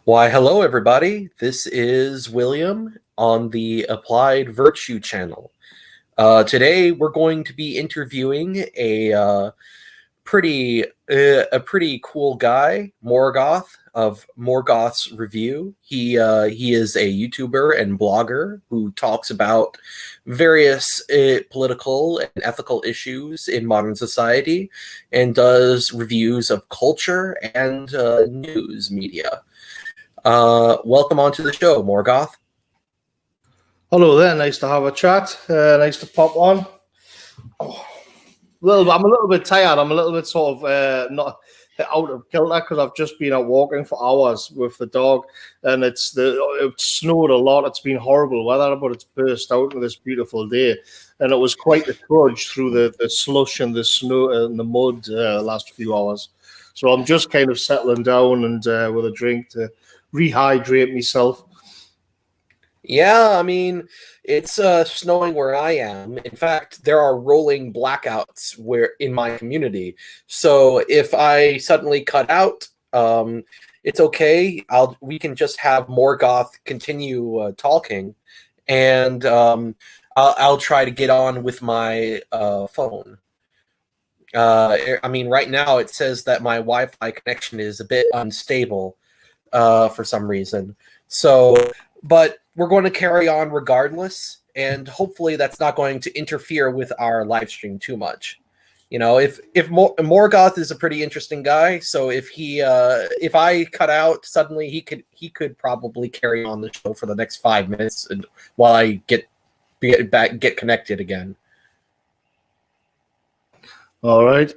Why, hello, everybody. This is William on the Applied Virtue channel. Today, we're going to be interviewing a pretty cool guy, Morgoth of Morgoth's Review. He is a YouTuber and blogger who talks about various political and ethical issues in modern society, and does reviews of culture and news media. Welcome onto the show, Morgoth. Hello there, nice to have a chat. Nice to pop on. I'm a little bit tired. I'm a little bit sort of not out of kilter because I've just been out walking for hours with the dog, and it snowed a lot. It's been horrible weather, but it's burst out on this beautiful day, and it was quite the trudge through the slush and the snow and the mud the last few hours. So I'm just kind of settling down and with a drink to rehydrate myself. Yeah, I mean, it's snowing where I am. In fact, there are rolling blackouts where in my community. So if I suddenly cut out, it's okay. We can just have Morgoth continue talking, and I'll try to get on with my phone. I mean, right now it says that my Wi-Fi connection is a bit unstable for some reason. So, but we're going to carry on regardless, and hopefully that's not going to interfere with our live stream too much. You know, if Morgoth is a pretty interesting guy, so if I cut out suddenly, he could probably carry on the show for the next 5 minutes while I get connected again. All right.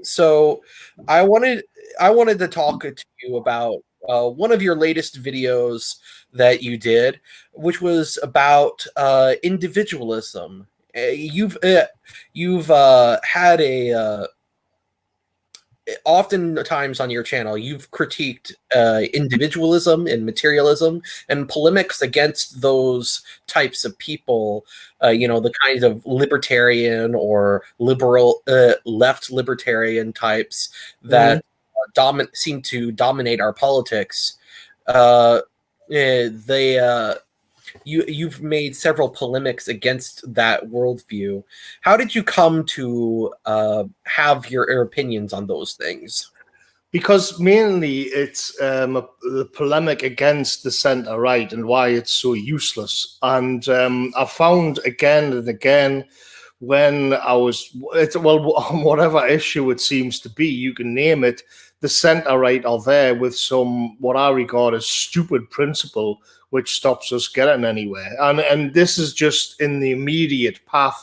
So I wanted to talk to you about one of your latest videos that you did, which was about individualism. You've had a oftentimes on your channel, you've critiqued individualism and materialism and polemics against those types of people, the kinds of libertarian or liberal left libertarian types that seem to dominate our politics. You've made several polemics against that worldview. How did you come to have your opinions on those things? Because mainly it's the polemic against the centre right and why it's so useless. And I found again and again when on whatever issue it seems to be, you can name it, the centre right are there with some what I regard as stupid principle which stops us getting anywhere. And this is just in the immediate path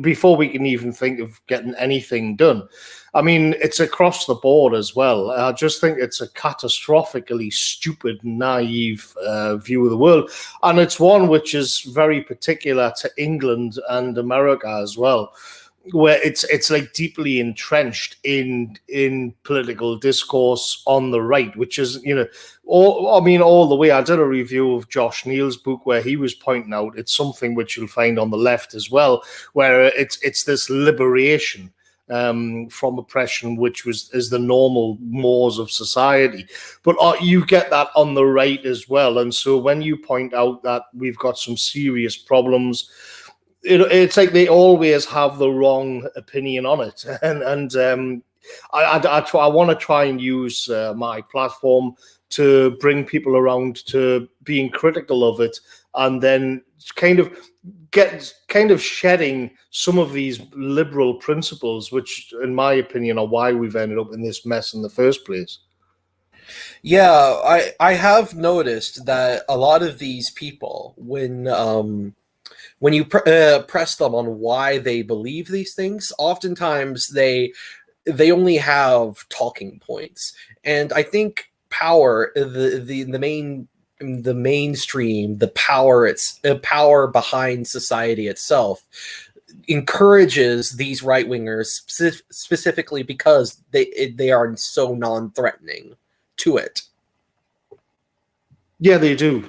before we can even think of getting anything done. I mean, it's across the board as well. I just think it's a catastrophically stupid, naive view of the world. And it's one which is very particular to England and America as well, where it's like deeply entrenched in political discourse on the right, which is, all the way. I did a review of Josh Neal's book where he was pointing out it's something which you'll find on the left as well, where it's this liberation from oppression, which is the normal mores of society. But you get that on the right as well. And so when you point out that we've got some serious problems, it's like they always have the wrong opinion on it. And I want to try and use my platform to bring people around to being critical of it, and then kind of shedding some of these liberal principles, which, in my opinion, are why we've ended up in this mess in the first place. Yeah, I have noticed that a lot of these people, when you press them on why they believe these things, oftentimes they only have talking points. And I think power, the mainstream, the power behind society itself, encourages these right wingers specifically because they are so non-threatening to it. Yeah, they do.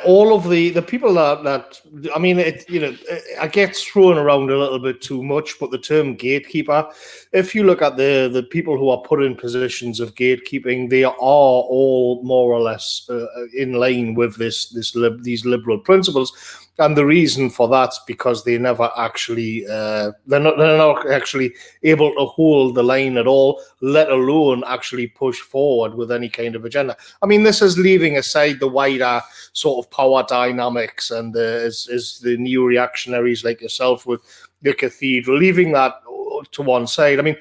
All of the people that I mean, I get thrown around a little bit too much, but the term gatekeeper, if you look at the people who are put in positions of gatekeeping, they are all more or less in line with these liberal principles. And the reason for that's because they never actually they're not actually able to hold the line at all, let alone actually push forward with any kind of agenda. I mean, this is leaving aside the wider sort of power dynamics and is the new reactionaries like yourself with the cathedral, leaving that to one side. I mean,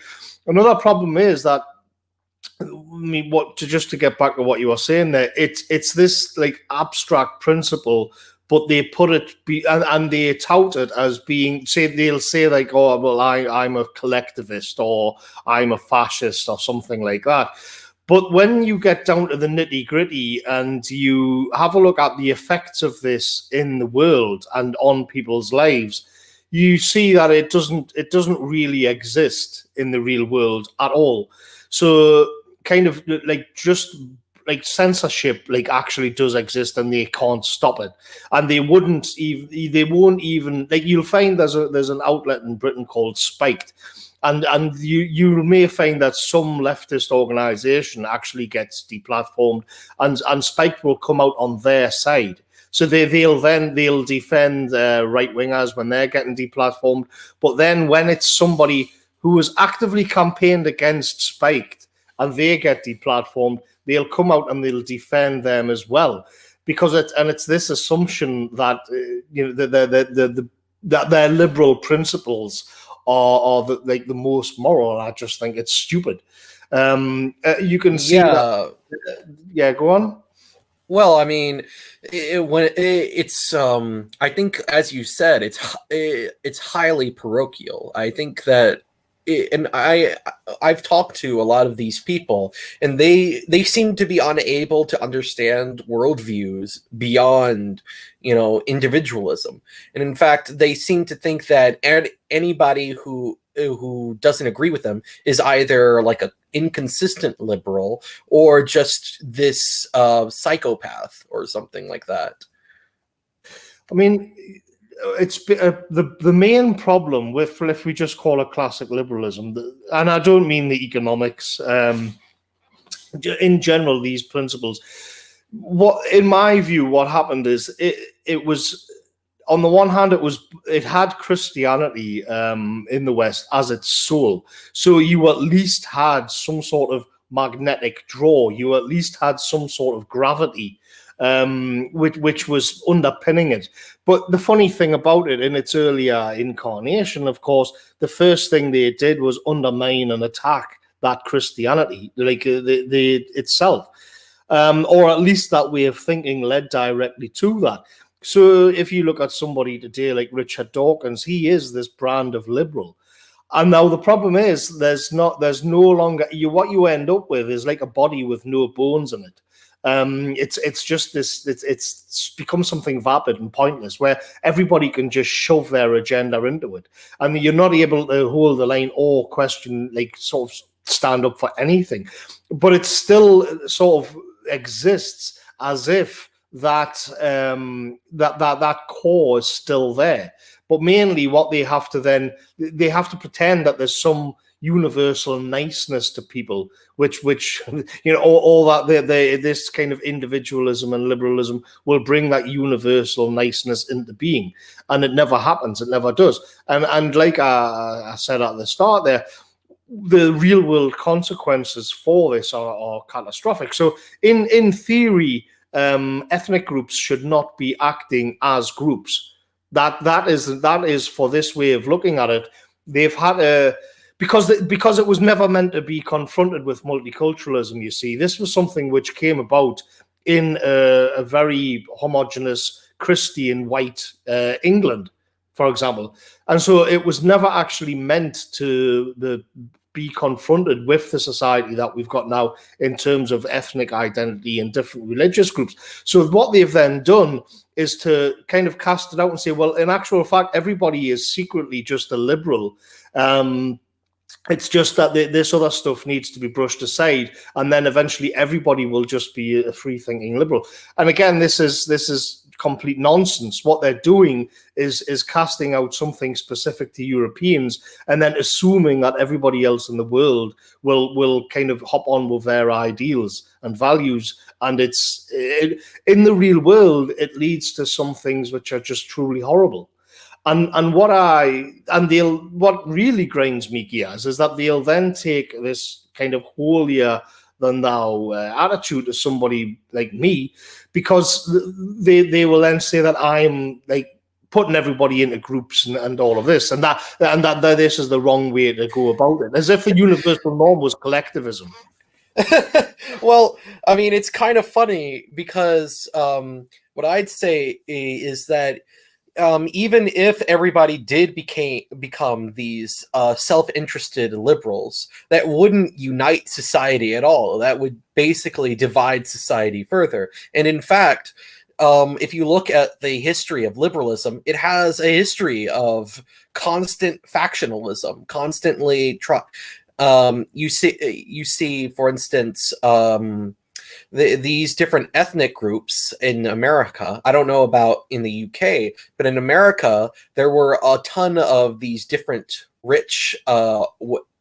another problem is that, I mean, just to get back to what you were saying there, it's this like abstract principle, but they put it and they tout it as being, they'll say like, oh, well, I'm a collectivist or I'm a fascist or something like that. But when you get down to the nitty gritty and you have a look at the effects of this in the world and on people's lives, you see that it doesn't really exist in the real world at all. So kind of like just like censorship like actually does exist and they can't stop it, and they won't even like, you'll find there's an outlet in Britain called Spiked, and you may find that some leftist organization actually gets deplatformed, and Spiked will come out on their side. So they'll defend right wingers when they're getting deplatformed, but then when it's somebody who has actively campaigned against Spiked and they get deplatformed, they'll come out and they'll defend them as well, because it's this assumption that that their liberal principles are the most moral. I just think it's stupid. You can see that. Yeah, go on. Well, I mean, it's I think, as you said, it's highly parochial. I think that, and I've talked to a lot of these people, and they seem to be unable to understand worldviews beyond, individualism. And in fact, they seem to think that anybody who doesn't agree with them is either like an inconsistent liberal or just this psychopath or something like that. I mean, it's the main problem with, if we just call it classic liberalism, and I don't mean the economics, in general, these principles. In my view, what happened is it was, on the one hand, it had Christianity in the West as its soul, so you at least had some sort of magnetic draw. You at least had some sort of gravity, which was underpinning it. But the funny thing about it, in its earlier incarnation, of course, the first thing they did was undermine and attack that Christianity, like the itself, or at least that way of thinking led directly to that. So if you look at somebody today like Richard Dawkins, he is this brand of liberal. And now the problem is there's no longer, what you end up with is like a body with no bones in it. It's just this, it's become something vapid and pointless, where everybody can just shove their agenda into it, and you're not able to hold the line or question, like sort of stand up for anything. But it still sort of exists as if that core is still there. But mainly what they have to pretend that there's some universal niceness to people, which all that this kind of individualism and liberalism will bring that universal niceness into being, and it never happens. It never does. And like I said at the start there, the real world consequences for this are catastrophic. So in theory, ethnic groups should not be acting as groups. That is for this way of looking at it. They've had because it was never meant to be confronted with multiculturalism. You see, this was something which came about in a very homogenous Christian white England, for example, and so it was never actually meant to be confronted with the society that we've got now in terms of ethnic identity and different religious groups. So what they've then done is to kind of cast it out and say, well, in actual fact, everybody is secretly just a liberal. It's just that this other stuff needs to be brushed aside, and then eventually everybody will just be a free-thinking liberal. And again, this is complete nonsense. What they're doing is casting out something specific to Europeans, and then assuming that everybody else in the world will kind of hop on with their ideals and values. And in the real world, it leads to some things which are just truly horrible. And what really grinds me gears is that they'll then take this kind of holier than thou attitude to somebody like me, because they will then say that I'm like putting everybody into groups and all of this, and that this is the wrong way to go about it, as if the universal norm was collectivism. Well, I mean, it's kind of funny because what I'd say is that even if everybody did become these self-interested liberals, that wouldn't unite society at all. That would basically divide society further. And in fact, if you look at the history of liberalism, it has a history of constant factionalism, constantly you see, for instance, these different ethnic groups in America. I don't know about in the UK, but in America, there were a ton of these different rich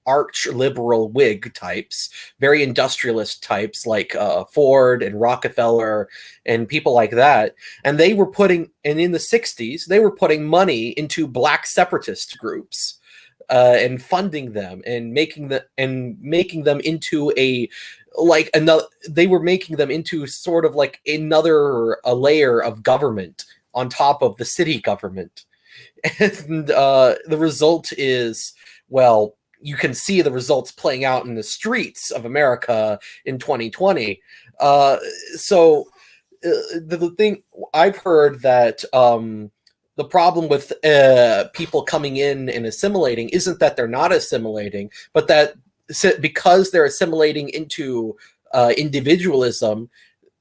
arch liberal Whig types, very industrialist types like Ford and Rockefeller and people like that. And they were and in the 60s, they were putting money into black separatist groups and funding them and making them into they were making them into sort of like a layer of government on top of the city government. And the result is, well, you can see the results playing out in the streets of America in 2020. So the thing I've heard that the problem with people coming in and assimilating isn't that they're not assimilating, but that because they're assimilating into individualism,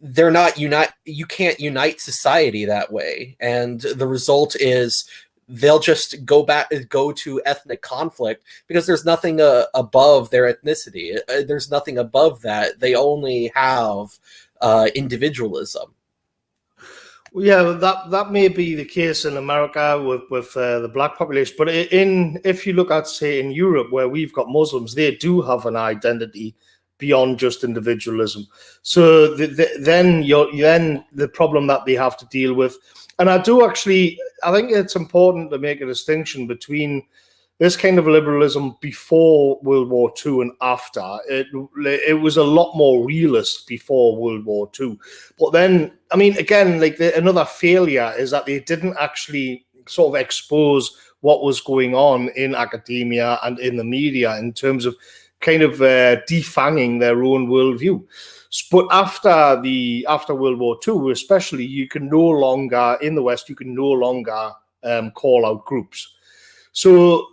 they're not you can't unite society that way. And the result is they'll just go to ethnic conflict because there's nothing above their ethnicity. There's nothing above that. They only have individualism. Yeah, that may be the case in America with the black population, but if you look at, say, in Europe, where we've got Muslims, they do have an identity beyond just individualism. So then the problem that they have to deal with, and I think it's important to make a distinction between this kind of liberalism before World War II and after. It was a lot more realist before World War II. But then, I mean, again, like another failure is that they didn't actually sort of expose what was going on in academia and in the media in terms of kind of defanging their own worldview. But after World War II, especially, you can no longer, in the West, call out groups. So,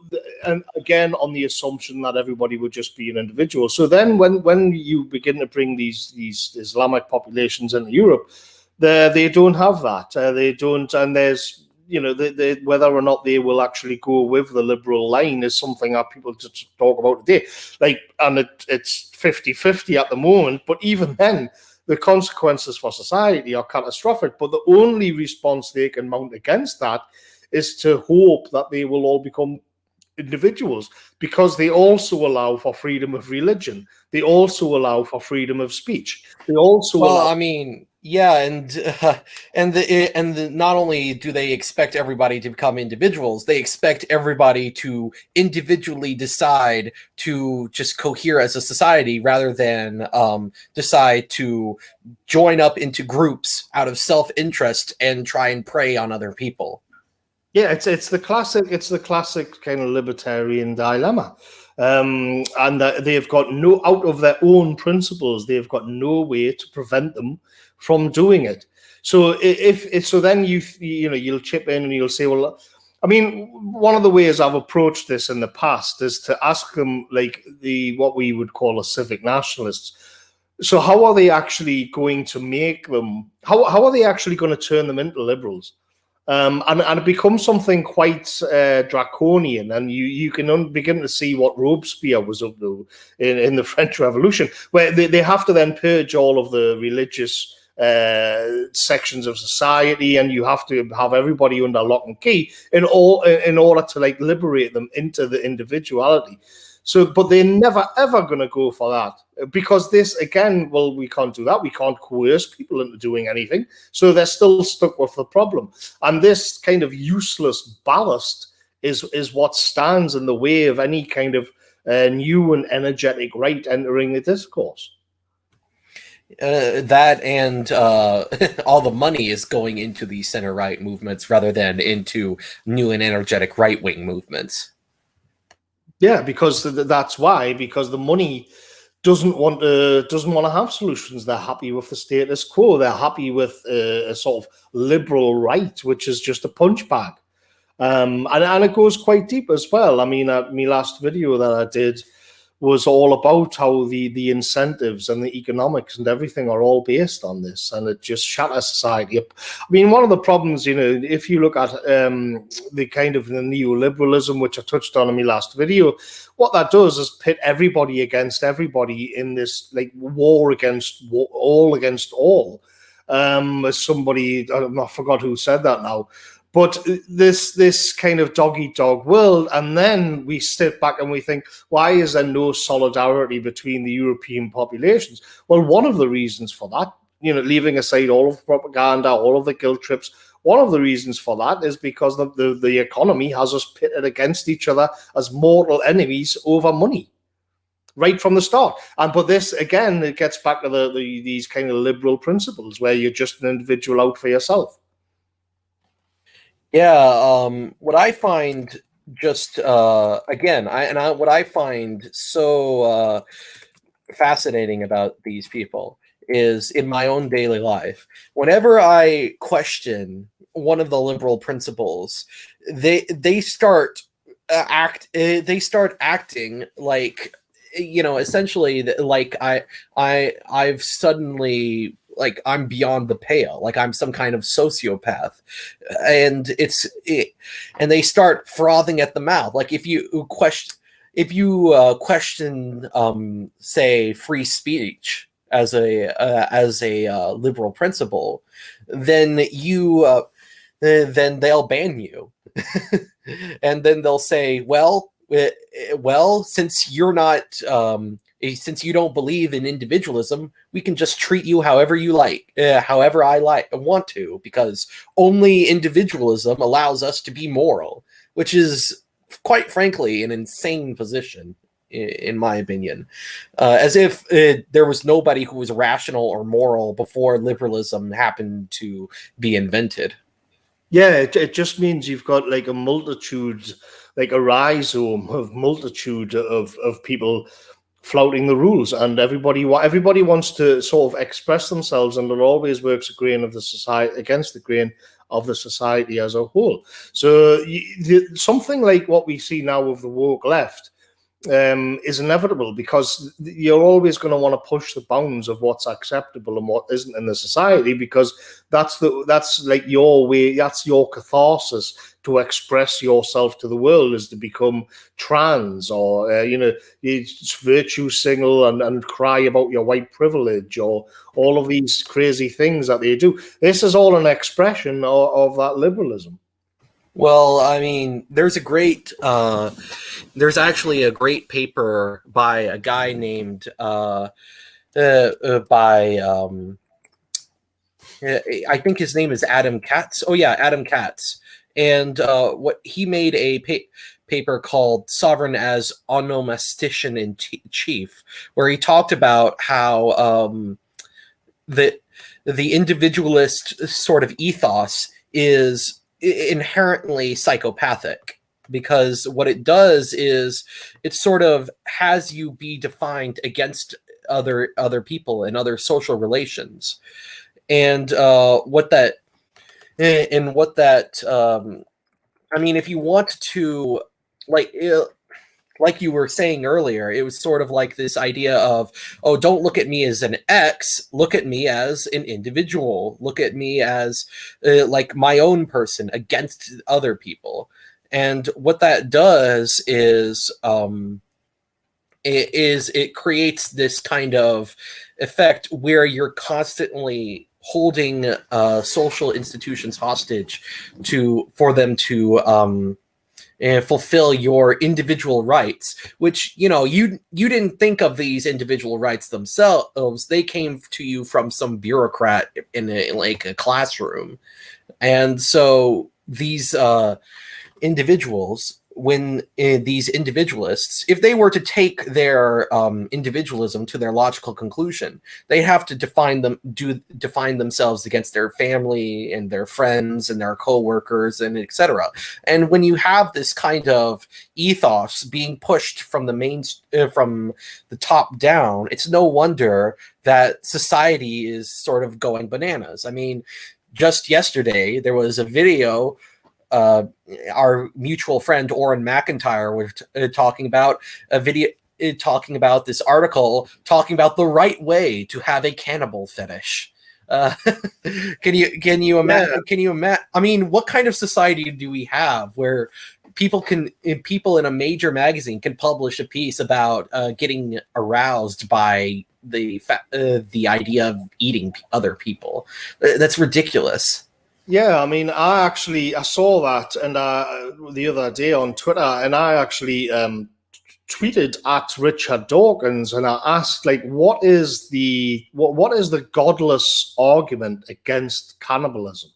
and again, on the assumption that everybody would just be an individual. So then when you begin to bring these Islamic populations into Europe, they don't have that. They don't, and there's, whether or not they will actually go with the liberal line is something that people just talk about today. And it's 50-50 at the moment, but even then, the consequences for society are catastrophic. But the only response they can mount against that is to hope that they will all become individuals, because they also allow for freedom of religion. They also allow for freedom of speech. They also not only do they expect everybody to become individuals, they expect everybody to individually decide to just cohere as a society rather than decide to join up into groups out of self-interest and try and prey on other people. Yeah, it's the classic kind of libertarian dilemma, and they've got out of their own principles, they've got no way to prevent them from doing it. So then you'll chip in and you'll say, well, I mean, one of the ways I've approached this in the past is to ask them, like, what we would call a civic nationalists. So how are they actually going to make them? How are they actually going to turn them into liberals? And it becomes something quite draconian, and you can begin to see what Robespierre was up to in the French Revolution, where they have to then purge all of the religious sections of society, and you have to have everybody under lock and key in order to like liberate them into the individuality. So, but they're never ever going to go for that, because this again, well, we can't do that. We can't coerce people into doing anything, so they're still stuck with the problem. And this kind of useless ballast is what stands in the way of any kind of new and energetic right entering the discourse. That and all the money is going into the center right movements rather than into new and energetic right wing movements. Yeah, because that's why. Because the money doesn't want to have solutions. They're happy with the status quo. They're happy with a sort of liberal right, which is just a punch bag. And it goes quite deep as well. I mean, my last video that I did was all about how the incentives and the economics and everything are all based on this, and it just shatters society up. I mean, one of the problems, you know, if you look at the kind of the neoliberalism, which I touched on in my last video, what that does is pit everybody against everybody in this like war against all against all. As somebody, I forgot who said that now. But this kind of dog-eat-dog world, and then we sit back and we think, why is there no solidarity between the European populations? Well, one of the reasons for that, you know, leaving aside all of the propaganda, all of the guilt trips, one of the reasons for that is because the economy has us pitted against each other as mortal enemies over money, right from the start. But this, again, it gets back to these kind of liberal principles where you're just an individual out for yourself. Yeah, what I find just again, what I find so fascinating about these people is in my own daily life, whenever I question one of the liberal principles, they start acting like, you know, essentially like I've suddenly, like I'm beyond the pale, like I'm some kind of sociopath, and and they start frothing at the mouth. Like if you question, say, free speech as a liberal principle, then then they'll ban you, and then they'll say, well, since you're not since you don't believe in individualism, we can just treat you however you like, however I want to, because only individualism allows us to be moral, which is, quite frankly, an insane position, in my opinion. As if there was nobody who was rational or moral before liberalism happened to be invented. Yeah, it just means you've got like a multitude, like a rhizome of multitude of people flouting the rules, and everybody wants to sort of express themselves, and it always works against the grain of the society as a whole. So something like what we see now with the woke left is inevitable, because you're always going to want to push the bounds of what's acceptable and what isn't in the society, because that's like your way, that's your catharsis to express yourself to the world, is to become trans, or you know, you virtue signal and cry about your white privilege, or all of these crazy things that they do. This is all an expression of that liberalism. Well, I mean, there's actually a great paper by a guy named I think his name is Adam Katz. Oh yeah, Adam Katz. And what he made a paper called "Sovereign as Onomastician in Chief," where he talked about how the individualist sort of ethos is inherently psychopathic, because what it does is it sort of has you be defined against other people and other social relations, and what that I mean, if you want to, like, like you were saying earlier, it was sort of like this idea of, oh, don't look at me as an X, look at me as an individual, look at me as like my own person against other people. And what that does is it creates this kind of effect where you're constantly holding social institutions hostage for them to and fulfill your individual rights, which, you know, you didn't think of these individual rights themselves. They came to you from some bureaucrat in a classroom. And so these individuals, when these individualists, if they were to take their individualism to their logical conclusion, they have to define themselves against their family and their friends and their co-workers and etc. And when you have this kind of ethos being pushed from from the top down, it's no wonder that society is sort of going bananas. I mean, just yesterday there was a video. Our mutual friend Oren McIntyre was talking about a video, talking about this article, talking about the right way to have a cannibal fetish. Can you imagine? Yeah. Can you imagine? I mean, what kind of society do we have where people in a major magazine can publish a piece about getting aroused by the idea of eating other people? That's ridiculous. Yeah, I mean, I saw that and the other day on Twitter, and I actually tweeted at Richard Dawkins, and I asked, like, what is the godless argument against cannibalism?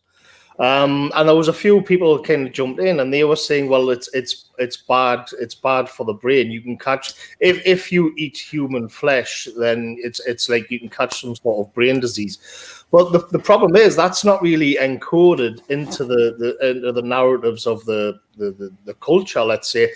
And there was a few people kind of jumped in, and they were saying, well, it's bad for the brain. You can catch, if you eat human flesh, then it's like you can catch some sort of brain disease. Well, the problem is that's not really encoded into the narratives of the culture, let's say.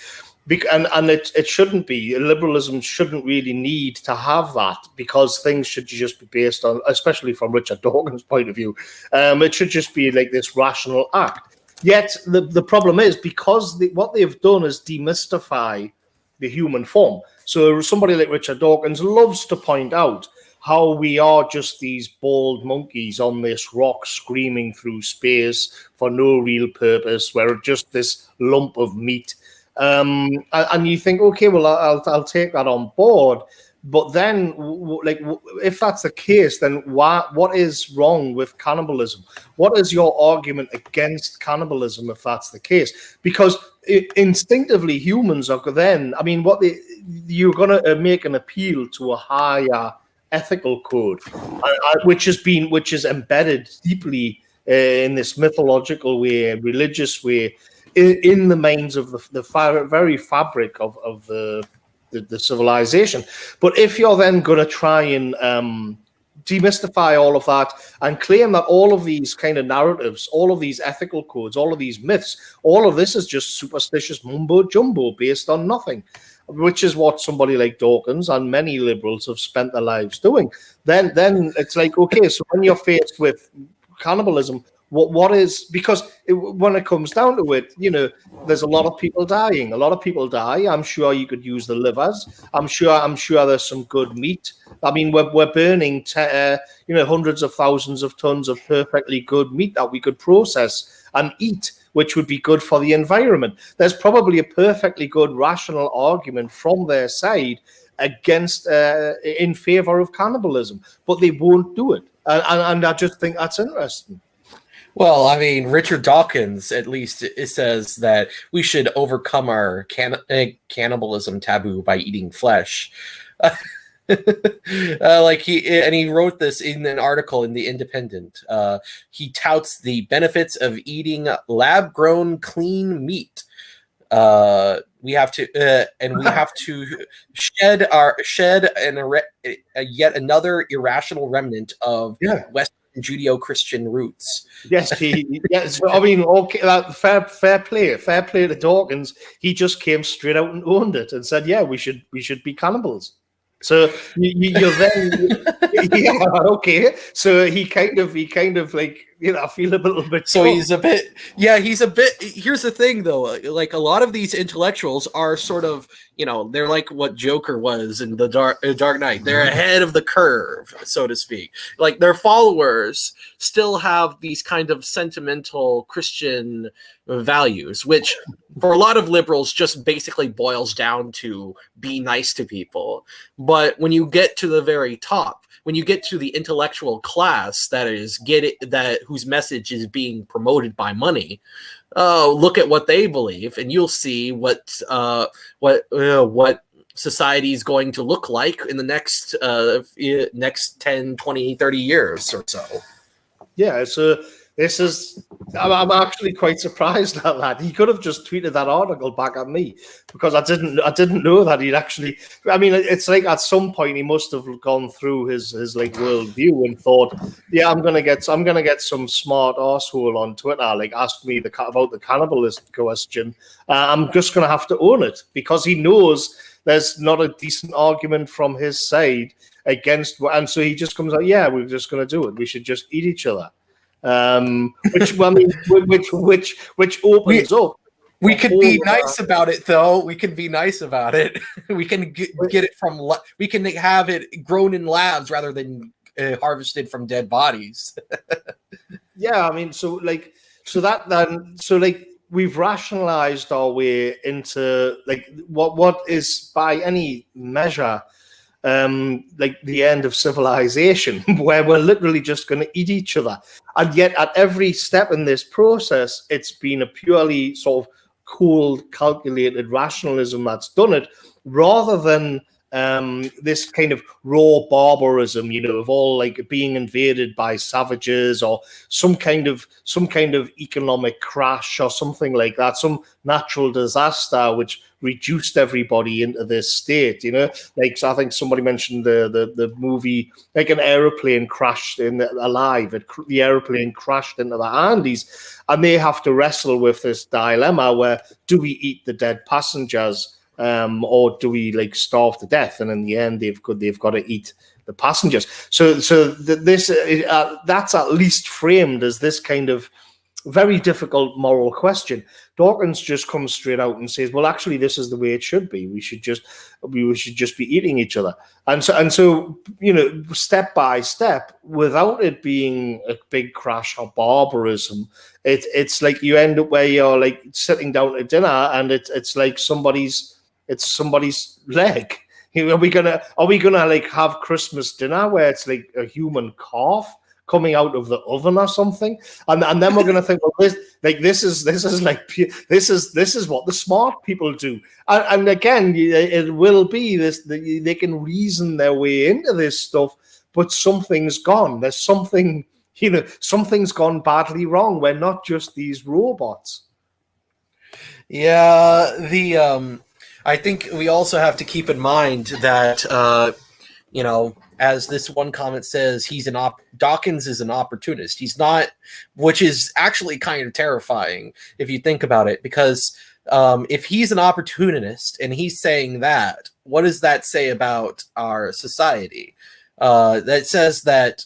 And it shouldn't be. Liberalism shouldn't really need to have that, because things should just be based on, especially from Richard Dawkins' point of view, it should just be like this rational act. Yet the problem is, because what they've done is demystify the human form. So somebody like Richard Dawkins loves to point out how we are just these bald monkeys on this rock screaming through space for no real purpose. We're just this lump of meat. And you think, okay, well, I'll take that on board. But then, like, if that's the case, then what is wrong with cannibalism? What is your argument against cannibalism if that's the case? Because instinctively, humans are then, I mean, you're going to make an appeal to a higher ethical code, which is embedded deeply in this mythological way, religious way, in the minds of the very fabric of the civilization. But if you're then going to try and demystify all of that and claim that all of these kind of narratives, all of these ethical codes, all of these myths, all of this is just superstitious mumbo jumbo based on nothing, which is what somebody like Dawkins and many liberals have spent their lives doing, then it's like, okay, so when you're faced with cannibalism, what is, because when it comes down to it, you know, there's a lot of people dying. A lot of people die. I'm sure you could use the livers. I'm sure there's some good meat. I mean, we're burning hundreds of thousands of tons of perfectly good meat that we could process and eat, which would be good for the environment. There's probably a perfectly good rational argument from their side against in favor of cannibalism, but they won't do it. And I just think that's interesting. Well, I mean, Richard Dawkins, at least, it says that we should overcome our cannibalism taboo by eating flesh. He wrote this in an article in The Independent. He touts the benefits of eating lab-grown clean meat. We have to shed yet another irrational remnant of Western Judeo-Christian roots. Yes, I mean, okay, fair play to Dawkins. He just came straight out and owned it and said, "Yeah, we should be cannibals." So you're then, yeah, okay. So he kind of like I feel a little bit. So he's a bit. Here's the thing, though. Like a lot of these intellectuals are sort of, they're like what Joker was in the Dark Knight. They're ahead of the curve, so to speak. Like their followers still have these kind of sentimental Christian values, which for a lot of liberals just basically boils down to be nice to people. But when you get to the very top, when you get to the intellectual class whose message is being promoted by money, look at what they believe, and you'll see what society is going to look like in the next 10, 20, 30 years or so. Yeah, so I'm actually quite surprised at that. He could have just tweeted that article back at me, because I didn't know that he'd actually. I mean, it's like at some point he must have gone through his like worldview and thought, yeah, I'm gonna get some smart arsehole on Twitter, like ask me about the cannibalist question. I'm just gonna have to own it, because he knows there's not a decent argument from his side against, and so he just comes out, yeah, we're just gonna do it. We should just eat each other. Which opens up. We could be nice about it, though. We can be nice about it. We can get it from. We can have it grown in labs rather than harvested from dead bodies. Yeah, I mean, so we've rationalized our way into like what is by any measure like the end of civilization, where we're literally just going to eat each other. And yet at every step in this process, it's been a purely sort of cold, calculated rationalism that's done it, rather than this kind of raw barbarism, of all like being invaded by savages, or some kind of economic crash or something like that, some natural disaster which reduced everybody into this state. Like, so I think somebody mentioned the movie, like an aeroplane crashed the aeroplane crashed into the Andes, and they have to wrestle with this dilemma where, do we eat the dead passengers, or do we like starve to death? And in the end, they've got to eat the passengers. So this that's at least framed as this kind of very difficult moral question. Dawkins just comes straight out and says, well, actually, this is the way it should be. We should just be eating each other. And so step by step, without it being a big crash or barbarism, it's like you end up where you're like sitting down to dinner, and it's like somebody's leg. Are we gonna like have Christmas dinner where it's like a human calf coming out of the oven or something, and then we're gonna think, well, this is what the smart people do, and again, it will be this. They can reason their way into this stuff, but something's gone. There's something, something's gone badly wrong. We're not just these robots. Yeah, I think we also have to keep in mind that, as this one comment says, Dawkins is an opportunist. He's not, which is actually kind of terrifying if you think about it, because if he's an opportunist and he's saying that, what does that say about our society? That says that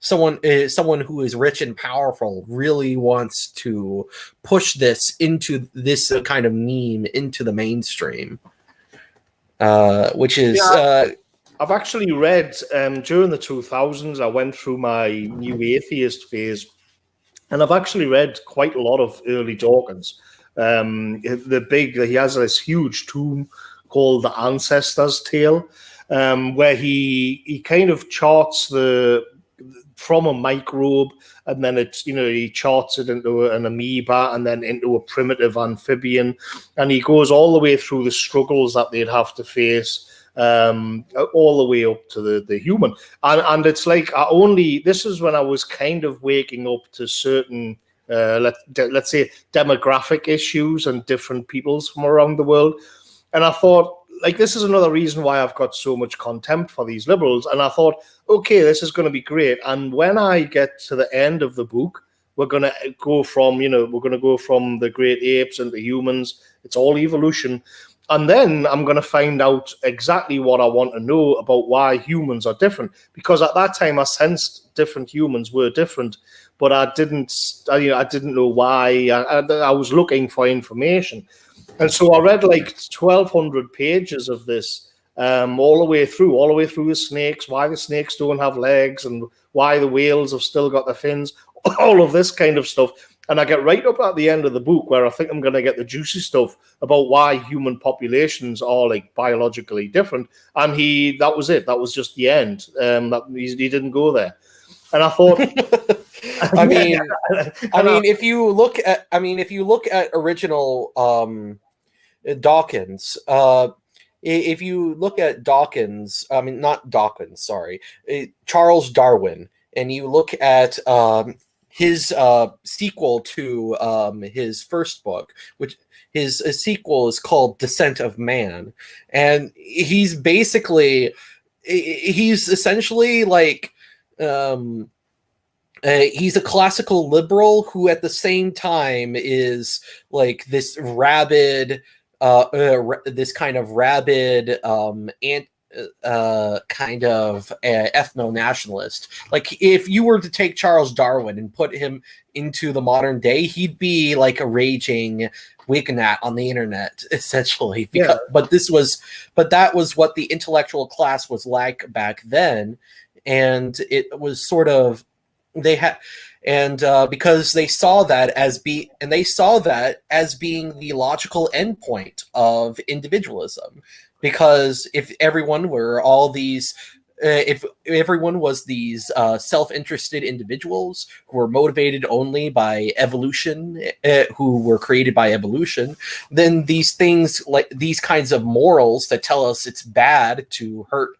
someone who is rich and powerful really wants to push this into this kind of meme into the mainstream, which is. Yeah. I've actually read during the 2000s. I went through my new atheist phase, and I've actually read quite a lot of early Dawkins. He has this huge tome called The Ancestor's Tale, where he kind of charts from a microbe, and then he charts it into an amoeba, and then into a primitive amphibian, and he goes all the way through the struggles that they'd have to face, all the way up to the human. And it's like this is when I was kind of waking up to certain let's say demographic issues and different peoples from around the world, and I thought, like, this is another reason why I've got so much contempt for these liberals. And I thought, okay, this is going to be great. And when I get to the end of the book, we're going to go from the great apes into humans. It's all evolution. And then I'm going to find out exactly what I want to know about why humans are different. Because at that time, I sensed different humans were different. but I didn't know why. I was looking for information, and so I read like 1,200 pages of this, all the way through the snakes, why the snakes don't have legs, and why the whales have still got their fins, all of this kind of stuff. And I get right up at the end of the book where I think I'm going to get the juicy stuff about why human populations are like biologically different. And that was it. That was just the end. He didn't go there. And I thought, if you look at original Dawkins, if you look at Dawkins, not Dawkins, sorry, Charles Darwin, and you look at his sequel to his first book, which his sequel is called Descent of Man, and he's essentially like he's a classical liberal who at the same time is like this rabid ethno-nationalist. Like if you were to take Charles Darwin and put him into the modern day, he'd be like a raging Wignat on the internet, essentially. But that was what the intellectual class was like back then, and it was sort of because they saw that as being the logical endpoint of individualism. Because if everyone was these self-interested individuals who were motivated only by evolution, who were created by evolution, then these things, like these kinds of morals that tell us it's bad to hurt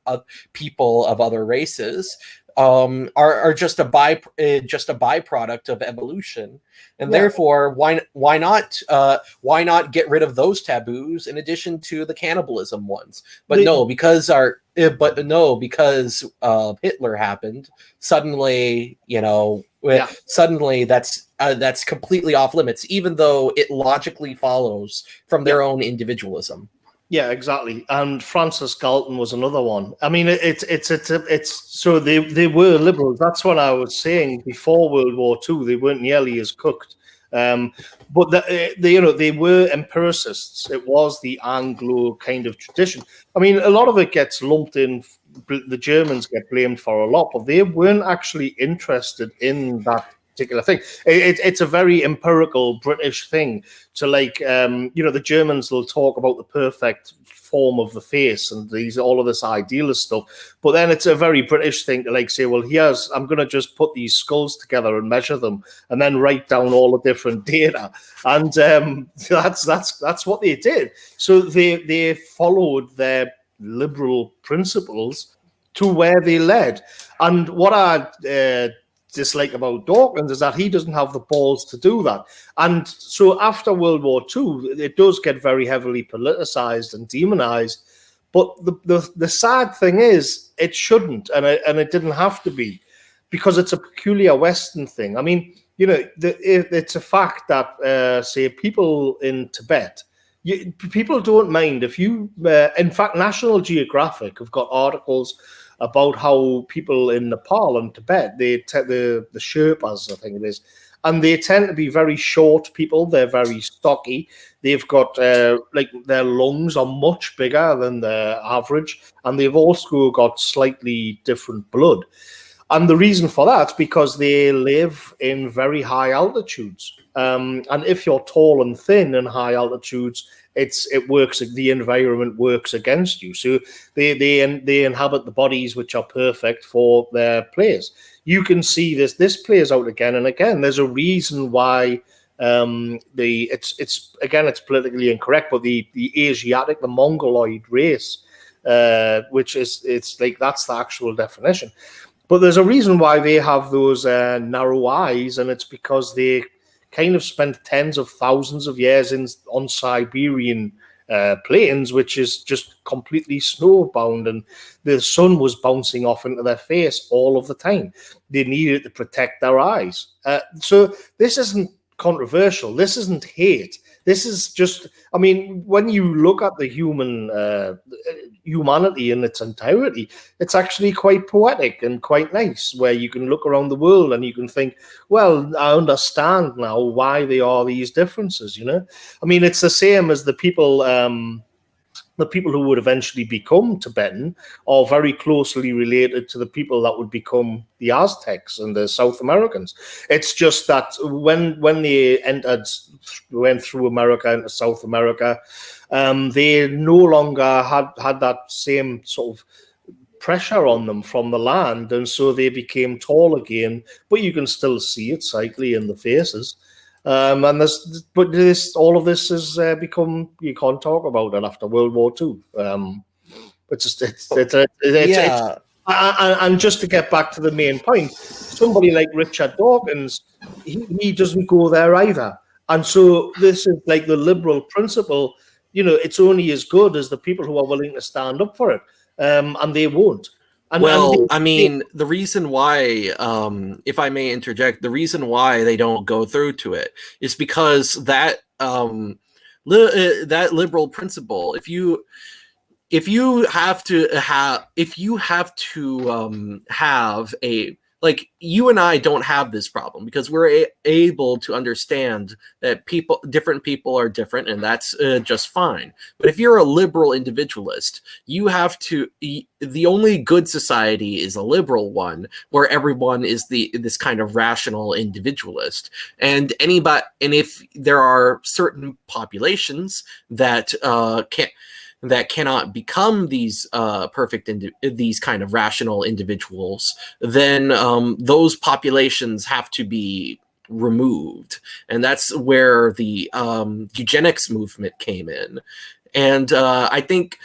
people of other races, are just a byproduct of evolution. And therefore, why not get rid of those taboos in addition to the cannibalism ones? Because Hitler happened, suddenly, suddenly that's completely off limits, even though it logically follows from their own individualism. Yeah, exactly. And Francis Galton was another one. I mean, it's so they were liberals. That's what I was saying before World War II. They weren't nearly as cooked, but they were empiricists. It was the Anglo kind of tradition. I mean, a lot of it gets lumped in. The Germans get blamed for a lot, but they weren't actually interested in that particular thing. It's a very empirical British thing to the Germans will talk about the perfect form of the face and all of this idealist stuff, but then it's a very British thing to say, well, I'm going to just put these skulls together and measure them and then write down all the different data, and that's what they did. So they followed their liberal principles to where they led. And what I dislike about Dawkins is that he doesn't have the balls to do that. And so after World War II, it does get very heavily politicized and demonized. But the sad thing is, it shouldn't, and it didn't have to be, because it's a peculiar Western thing. I mean, it's a fact that, say, people in Tibet, people don't mind if you. In fact, National Geographic have got articles about how people in Nepal and Tibet, the Sherpas, I think it is, and they tend to be very short people. They're very stocky. They've got their lungs are much bigger than the average, and they've also got slightly different blood. And the reason for that is because they live in very high altitudes. And if you're tall and thin in high altitudes, the environment works against you. So they inhabit the bodies which are perfect for their players. You can see this plays out again and again. There's a reason why it's politically incorrect, but the Asiatic, the Mongoloid race, which that's the actual definition. But there's a reason why they have those narrow eyes, and it's because they kind of spent tens of thousands of years on Siberian plains, which is just completely snowbound, and the sun was bouncing off into their face all of the time. They needed to protect their eyes. So this isn't controversial. This isn't hate. This is just, I mean, when you look at the human humanity in its entirety, it's actually quite poetic and quite nice, where you can look around the world and you can think, well, I understand now why there are these differences, I mean, it's the same as the people who would eventually become Tibetan are very closely related to the people that would become the Aztecs and the South Americans. It's just that when they went through America into South America, they no longer had that same sort of pressure on them from the land, and so they became tall again, but you can still see it slightly in the faces. And all of this has become, you can't talk about it after World War II. And just to get back to the main point, somebody like Richard Dawkins, he doesn't go there either. And so this is like the liberal principle, it's only as good as the people who are willing to stand up for it. And they won't. The reason why, if I may interject, the reason why they don't go through to it is because that that liberal principle, if you have to have a, like, you and I don't have this problem because we're able to understand that different people are different, and that's just fine. But if you're a liberal individualist, you have to. The only good society is a liberal one, where everyone is this kind of rational individualist, and if there are certain populations that cannot become these these kind of rational individuals, then those populations have to be removed, and that's where the eugenics movement came in. And I think,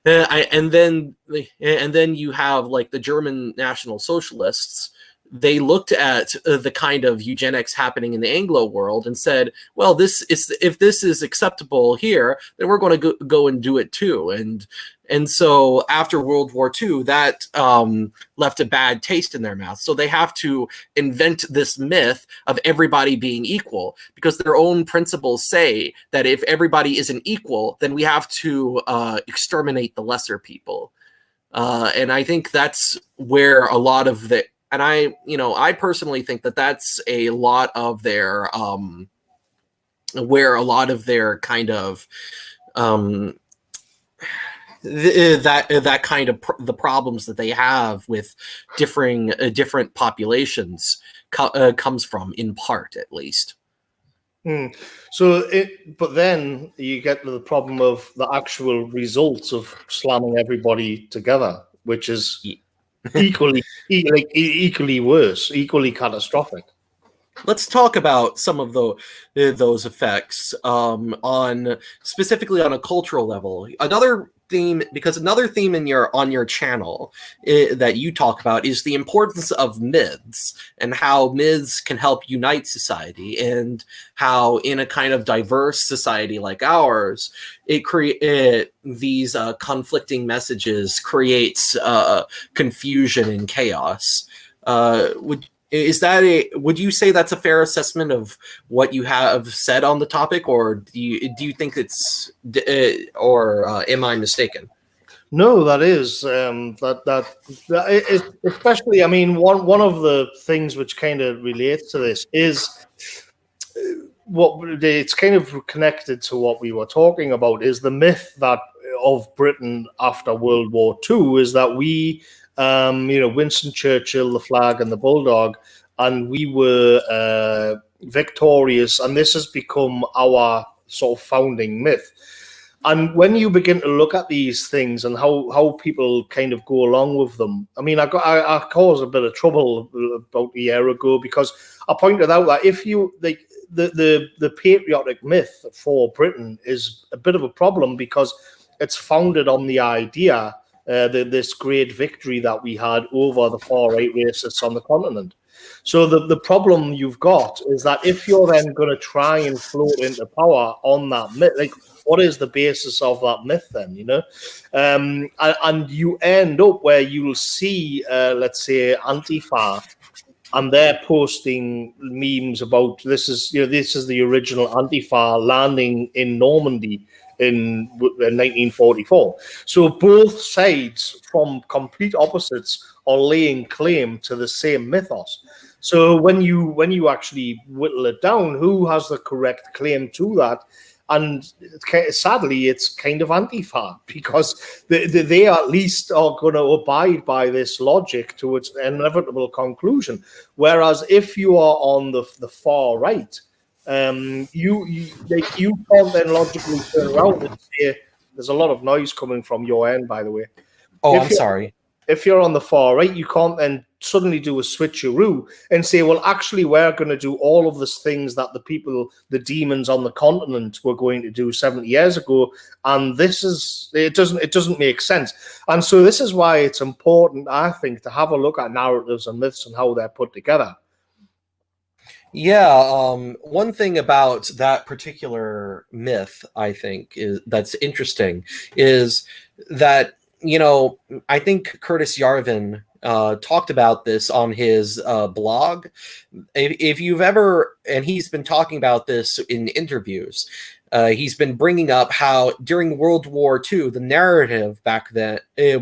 and then you have like the German National Socialists. They looked at the kind of eugenics happening in the Anglo world and said, well, if this is acceptable here, then we're going to go and do it too. And so after World War II, that left a bad taste in their mouth. So they have to invent this myth of everybody being equal, because their own principles say that if everybody isn't equal, then we have to exterminate the lesser people. And I think that's where a lot of the, and I personally think that that's a lot of their, where a lot of their kind of, that kind of the problems that they have with different populations comes from, in part, at least. But then you get to the problem of the actual results of slamming everybody together, which is equally worse, equally catastrophic. Let's talk about some of those effects on specifically on a cultural level. Another theme on your channel that you talk about is the importance of myths, and how myths can help unite society, and how in a kind of diverse society like ours, these conflicting messages creates confusion and chaos. Would you say that's a fair assessment of what you have said on the topic, or do you think it's, or am I mistaken? No, that is especially. I mean, one of the things which kind of relates to this is it's kind of connected to what we were talking about, is the myth that of Britain after World War II is that we, Winston Churchill, the flag and the bulldog, and we were victorious, and this has become our sort of founding myth. And when you begin to look at these things and how people kind of go along with them, I mean, I caused a bit of trouble about a year ago, because I pointed out that if you like the patriotic myth for Britain is a bit of a problem, because it's founded on the idea this great victory that we had over the far-right racists on the continent. So the problem you've got is that if you're then going to try and float into power on that myth, like, what is the basis of that myth then, and you end up where you'll see, let's say, Antifa, and they're posting memes about this is the original Antifa landing in Normandy in 1944. So both sides, from complete opposites, are laying claim to the same mythos. So when you actually whittle it down, who has the correct claim to that? And sadly, it's kind of Antifa, because they at least are going to abide by this logic to its inevitable conclusion. Whereas if you are on the far right, you can't then logically turn around and say, there's a lot of noise coming from your end, by the way. Oh, I'm sorry. If you're on the far right, you can't then suddenly do a switcheroo and say, well, actually, we're going to do all of these things that the demons on the continent were going to do 70 years ago. And it doesn't make sense. And so this is why it's important, I think, to have a look at narratives and myths and how they're put together. Yeah, one thing about that particular myth, I think, that's interesting is that, I think Curtis Yarvin talked about this on his blog. If you've ever, and he's been talking about this in interviews, he's been bringing up how during World War II, the narrative back then,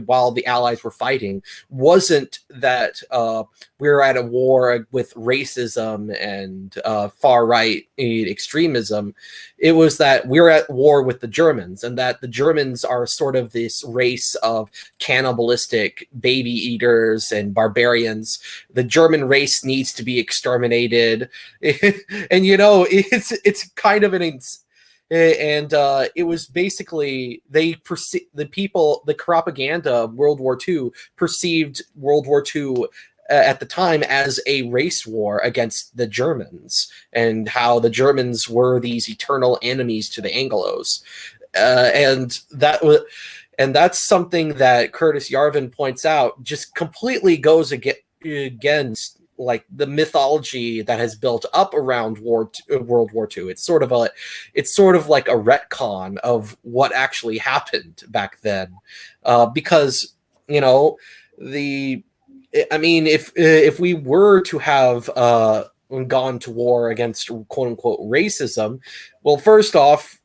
while the Allies were fighting, wasn't that we were at a war with racism and far-right extremism. It was that we're at war with the Germans, and that the Germans are sort of this race of cannibalistic baby eaters and barbarians. The German race needs to be exterminated. And, it's kind of it was basically the propaganda of World War II perceived World War II at the time as a race war against the Germans, and how the Germans were these eternal enemies to the Anglos, and that's something that Curtis Yarvin points out just completely goes against like the mythology that has built up around World War II. It's sort of like a retcon of what actually happened back then, because if we were to have gone to war against quote unquote racism, well, first off,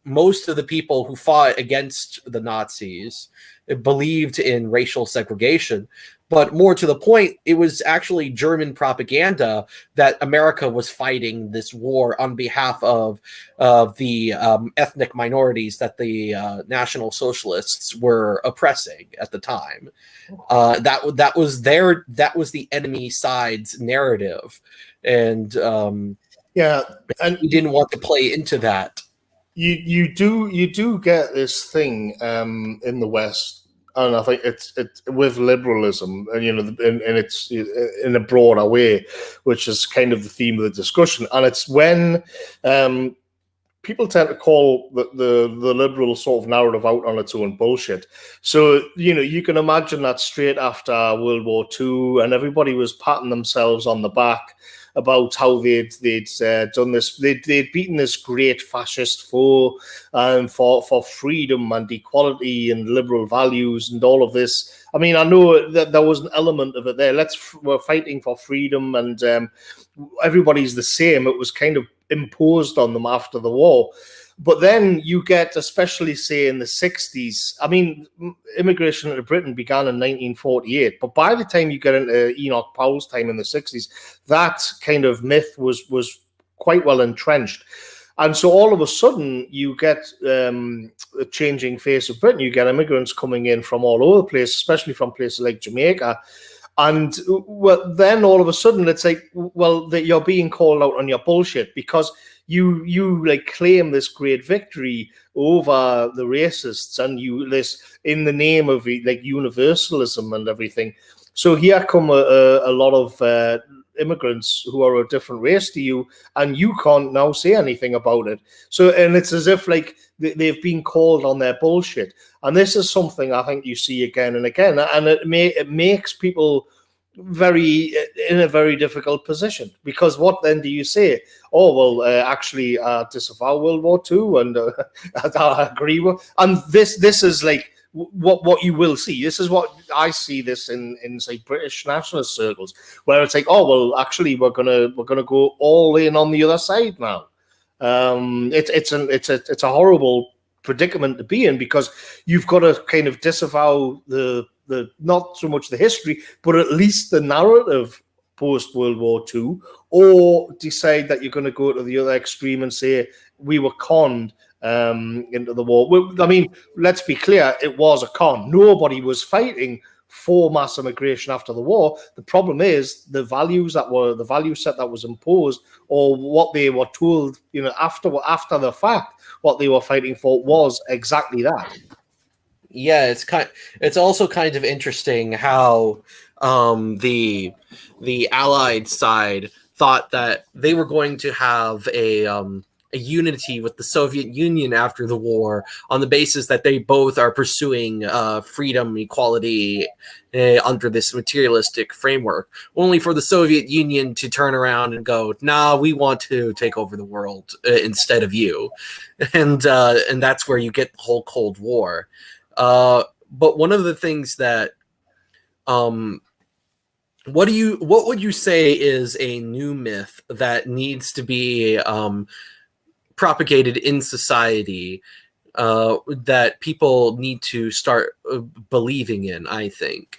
most of the people who fought against the Nazis believed in racial segregation. But more to the point, it was actually German propaganda that America was fighting this war on behalf of the ethnic minorities that the National Socialists were oppressing at the time. That was the enemy side's narrative, and and we didn't want to play into that. You do get this thing in the West. And I think it's with liberalism, and it's in a broader way, which is kind of the theme of the discussion. And it's when people tend to call the liberal sort of narrative out on its own bullshit. So you can imagine that straight after World War II, and everybody was patting themselves on the back about how they'd done this. They'd beaten this great fascist foe for freedom and equality and liberal values and all of this. I mean, I know that there was an element of it there. We're fighting for freedom, and everybody's the same. It was kind of imposed on them after the war. But then you get, especially say in the 60s, I mean, immigration into Britain began in 1948. But by the time you get into Enoch Powell's time in the 60s, that kind of myth was quite well entrenched. And so all of a sudden you get a changing face of Britain. You get immigrants coming in from all over the place, especially from places like Jamaica. And then all of a sudden it's like, well, that you're being called out on your bullshit, because you like claim this great victory over the racists, and this in the name of like universalism and everything. So here come a lot of immigrants who are a different race to you, and you can't now say anything about it. So, and it's as if like they've been called on their bullshit. And this is something I think you see again and again, and it makes people in a very difficult position, because what then do you say? Oh, well, actually, disavow World War II, and I agree with. And this is like what you will see. This is what I see this in say British nationalist circles, where it's like, oh, well, actually, we're gonna go all in on the other side now. It's a horrible predicament to be in, because you've got to kind of disavow the not so much the history, but at least the narrative post World War II, or decide that you're going to go to the other extreme and say we were conned into the war. I mean, let's be clear, it was a con. Nobody was fighting for mass immigration after the war. The problem is the value set that was imposed, or what they were told, after the fact, what they were fighting for was exactly that. Yeah, it's also kind of interesting how the Allied side thought that they were going to have a unity with the Soviet Union after the war on the basis that they both are pursuing freedom, equality under this materialistic framework, only for the Soviet Union to turn around and go, nah, we want to take over the world instead of you. And that's where you get the whole Cold War. But one of the things that what would you say is a new myth that needs to be propagated in society that people need to start believing in? I think.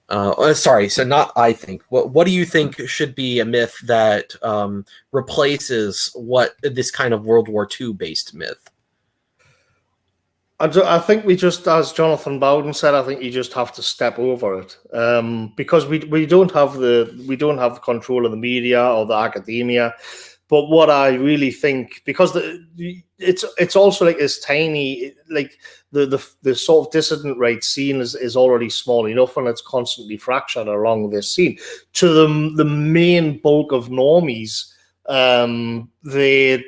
So not I think. What do you think should be a myth that replaces what this kind of World War II based myth? I think we just, as Jonathan Bowden said, I think you just have to step over it, because we don't have the control of the media or the academia. But what I really think, because it's also like this tiny, like the sort of dissident right scene is already small enough, and it's constantly fractured along this scene to the main bulk of normies. They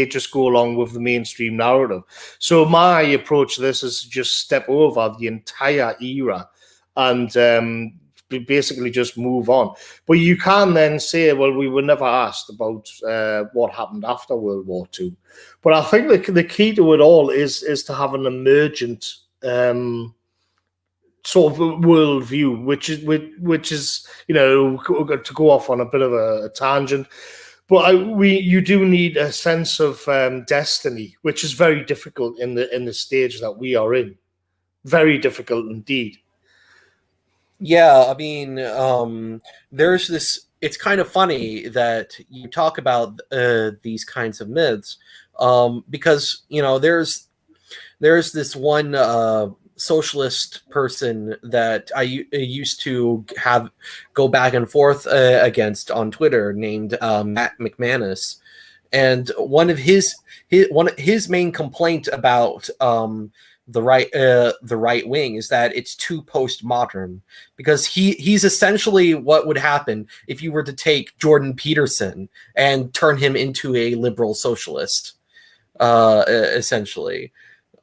just go along with the mainstream narrative. So my approach to this is to just step over the entire era and basically just move on. But you can then say, well, we were never asked about what happened after World War II. But I think the key to it all is to have an emergent sort of worldview, which is to go off on a bit of a tangent. But you do need a sense of destiny, which is very difficult in the stage that we are in. Very difficult indeed. Yeah, I mean, there's this. It's kind of funny that you talk about these kinds of myths, because there's this one socialist person that I used to go back and forth against on Twitter, named Matt McManus, and one of his main complaint about the right wing is that it's too postmodern, because he's essentially what would happen if you were to take Jordan Peterson and turn him into a liberal socialist, essentially.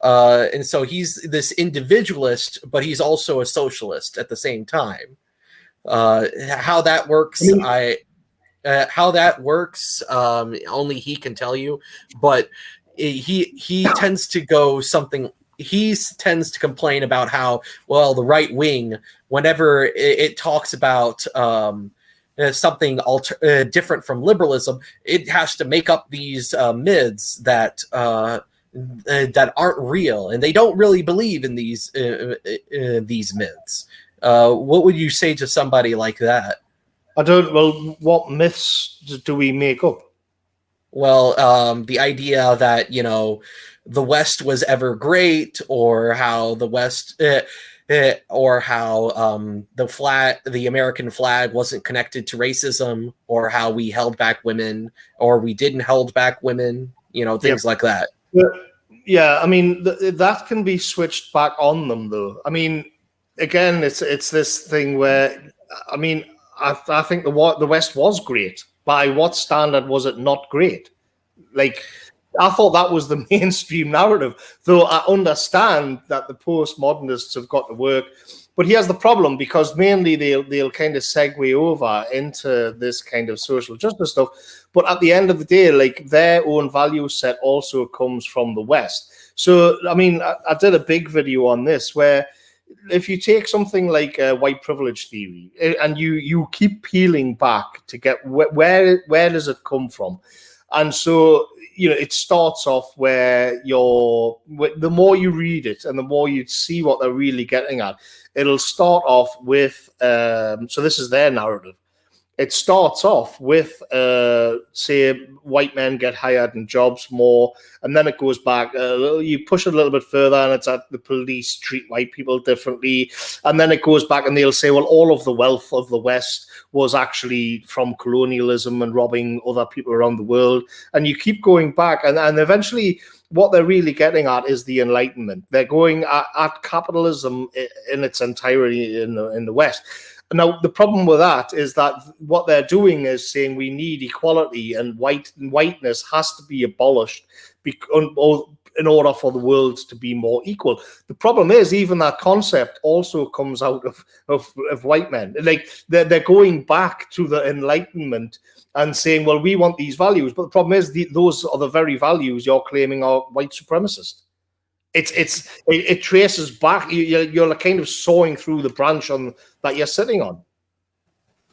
And so he's this individualist, but he's also a socialist at the same time. How that works, only he can tell you. But he tends to go something. He tends to complain about how, well, the right wing, whenever it talks about something different from liberalism, it has to make up these myths that aren't real, and they don't really believe in these myths. What would you say to somebody like that? Well, what myths do we make up? Well, the idea that the West was ever great, or how the West, or how the American flag wasn't connected to racism, or how we held back women, or we didn't hold back women, things like that. Yeah, I mean, that can be switched back on them, though. I mean, again, it's this thing where, I mean, I think the West was great. By what standard was it not great? Like, I thought that was the mainstream narrative, though I understand that the postmodernists have got to work. But here's the problem, because mainly they'll kind of segue over into this kind of social justice stuff. But at the end of the day, like, their own value set also comes from the West. So, I mean, I did a big video on this where if you take something like white privilege theory and you keep peeling back to get where does it come from? And so, it starts off where the more you read it and the more you see what they're really getting at, it'll start off with, so this is their narrative. It starts off with, say, white men get hired in jobs more, and then it goes back. You push it a little bit further, and it's that the police treat white people differently. And then it goes back, and they'll say, well, all of the wealth of the West was actually from colonialism and robbing other people around the world. And you keep going back, and eventually what they're really getting at is the Enlightenment. They're going at capitalism in its entirety in the West. Now, the problem with that is that what they're doing is saying we need equality, and whiteness has to be abolished in order for the world to be more equal. The problem is, even that concept also comes out of white men. Like, they're going back to the Enlightenment and saying, well, we want these values. But the problem is, those are the very values you're claiming are white supremacist. It traces back. You're kind of sawing through the branch that you're sitting on.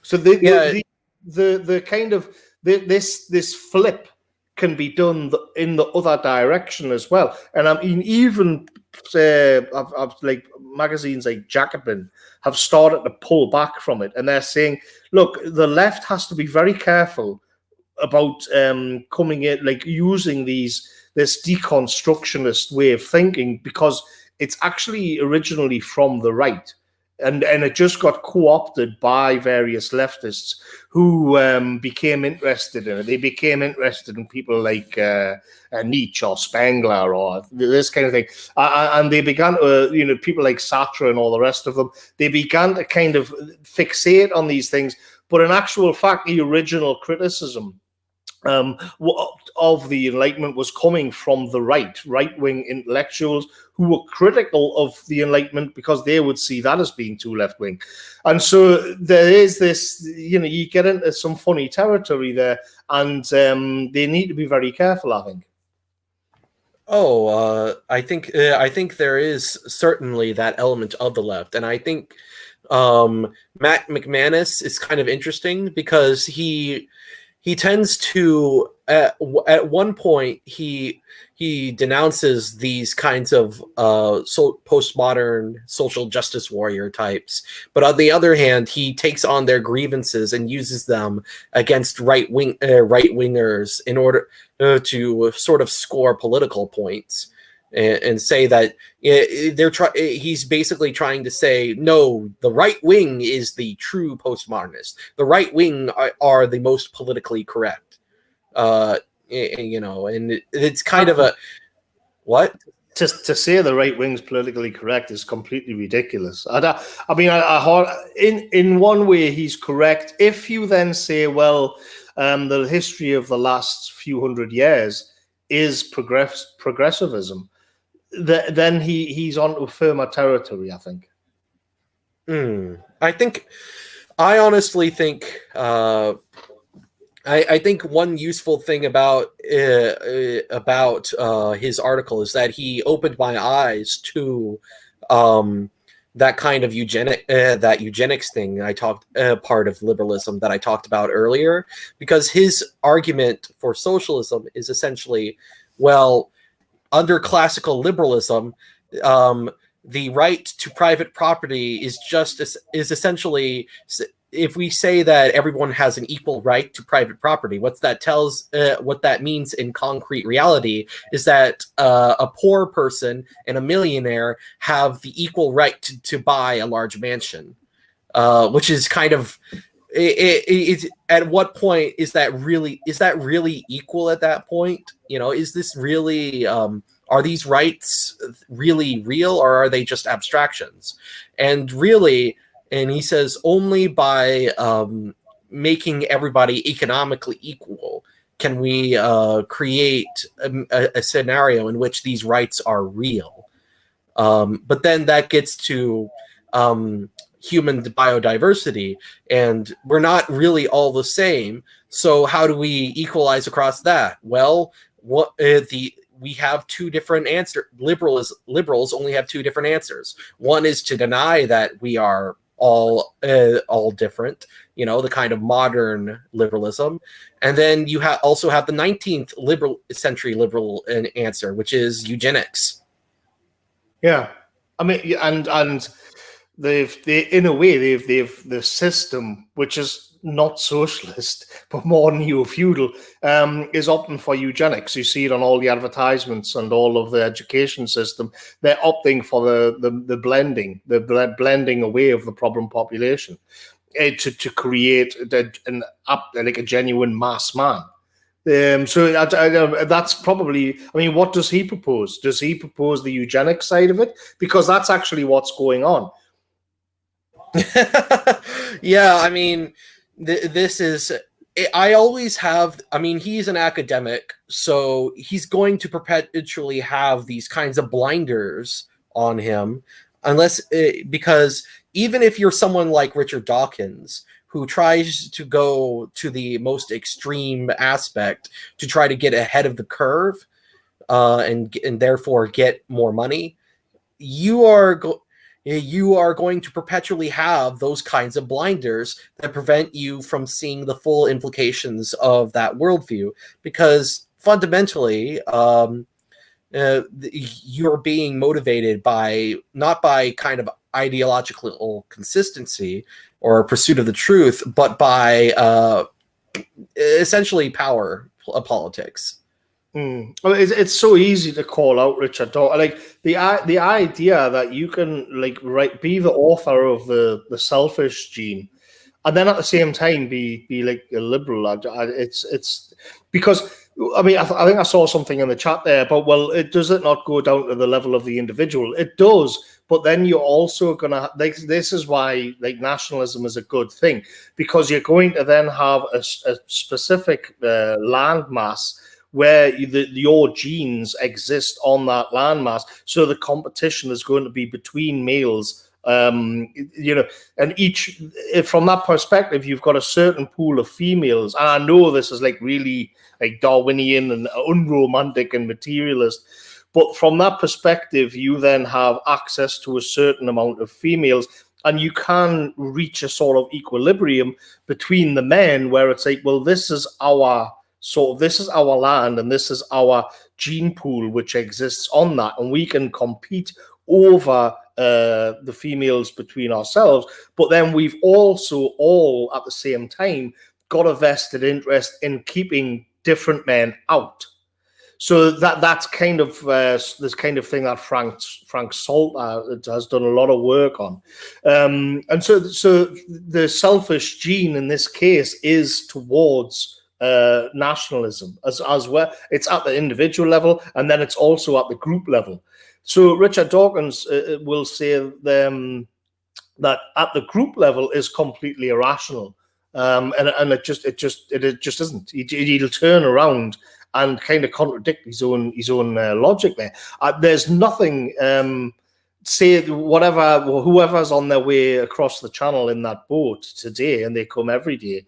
So the kind of this flip can be done in the other direction as well. And I mean, even I've like magazines like Jacobin have started to pull back from it, and they're saying, look, the left has to be very careful about coming in, like using this deconstructionist way of thinking, because it's actually originally from the right, and it just got co-opted by various leftists who became interested in it. They became interested in people like Nietzsche or Spengler or this kind of thing, and they began to, people like Sartre and all the rest of them. They began to kind of fixate on these things, but in actual fact, the original criticism of the Enlightenment was coming from the right-wing intellectuals who were critical of the Enlightenment because they would see that as being too left-wing. And so there is this, you get into some funny territory there, and they need to be very careful, I think. I think there is certainly that element of the left, and I think Matt McManus is kind of interesting because he tends to at one point he denounces these kinds of postmodern social justice warrior types, but on the other hand, he takes on their grievances and uses them against right wingers in order to sort of score political points. And say that he's basically trying to say, no, the right wing is the true postmodernist. The right wing are the most politically correct. And it's kind of a what? To say the right wing's politically correct is completely ridiculous. In one way, he's correct. If you then say, well, the history of the last few hundred years is progressivism, then he's on firmer territory, I think. I honestly think I think one useful thing about his article is that he opened my eyes to that kind of eugenics thing I talked part of liberalism that I talked about earlier, because his argument for socialism is essentially, well, under classical liberalism, the right to private property is essentially, if we say that everyone has an equal right to private property, what that means in concrete reality is that a poor person and a millionaire have the equal right to buy a large mansion, which is kind of. At what point is that really equal at that point? Is this really are these rights really real, or are they just abstractions? And really, and he says only by making everybody economically equal can we create a scenario in which these rights are real. But then that gets to human biodiversity, and we're not really all the same. So how do we equalize across that? Well, we have two different answers. Liberals only have two different answers. One is to deny that we are all different. You know, the kind of modern liberalism, and then you also have the 19th century liberal answer, which is eugenics. Yeah, I mean, and they in a way they've the system, which is not socialist but more neo-feudal, is opting for eugenics. You see it on all the advertisements and all of the education system. They're opting for the blending away of the problem population, to create like a genuine mass man. So that's probably, I mean, what does he propose? Does he propose the eugenics side of it? Because that's actually what's going on. Yeah, I mean, this is, I always have, I mean, he's an academic, so he's going to perpetually have these kinds of blinders on him, because even if you're someone like Richard Dawkins, who tries to go to the most extreme aspect to try to get ahead of the curve, and therefore get more money, you are going to perpetually have those kinds of blinders that prevent you from seeing the full implications of that worldview, because fundamentally, you're being motivated not by kind of ideological consistency or pursuit of the truth, but by essentially power politics. Well, it's so easy to call out Richard Dawkins. Like the idea that you can be the author of the selfish gene, and then at the same time be like a liberal. It's because, I mean, I think I saw something in the chat there, but does it not go down to the level of the individual? It does, but then you're also gonna this is why nationalism is a good thing, because you're going to then have a specific landmass where your genes exist on that landmass. So the competition is going to be between males, and from that perspective, you've got a certain pool of females. And I know this is really Darwinian and unromantic and materialist, but from that perspective, you then have access to a certain amount of females, and you can reach a sort of equilibrium between the men where it's this is our land and this is our gene pool which exists on that, and we can compete over the females between ourselves. But then we've also all at the same time got a vested interest in keeping different men out. So that's kind of this kind of thing that Frank Salter has done a lot of work on, and so the selfish gene in this case is towards nationalism as well. It's at the individual level, and then it's also at the group level. So Richard Dawkins will say that at the group level is completely irrational, and it just isn't. He'll turn around and kind of contradict his own logic there. There's nothing. Say whoever's on their way across the channel in that boat today, and they come every day,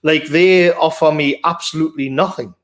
they offer me absolutely nothing.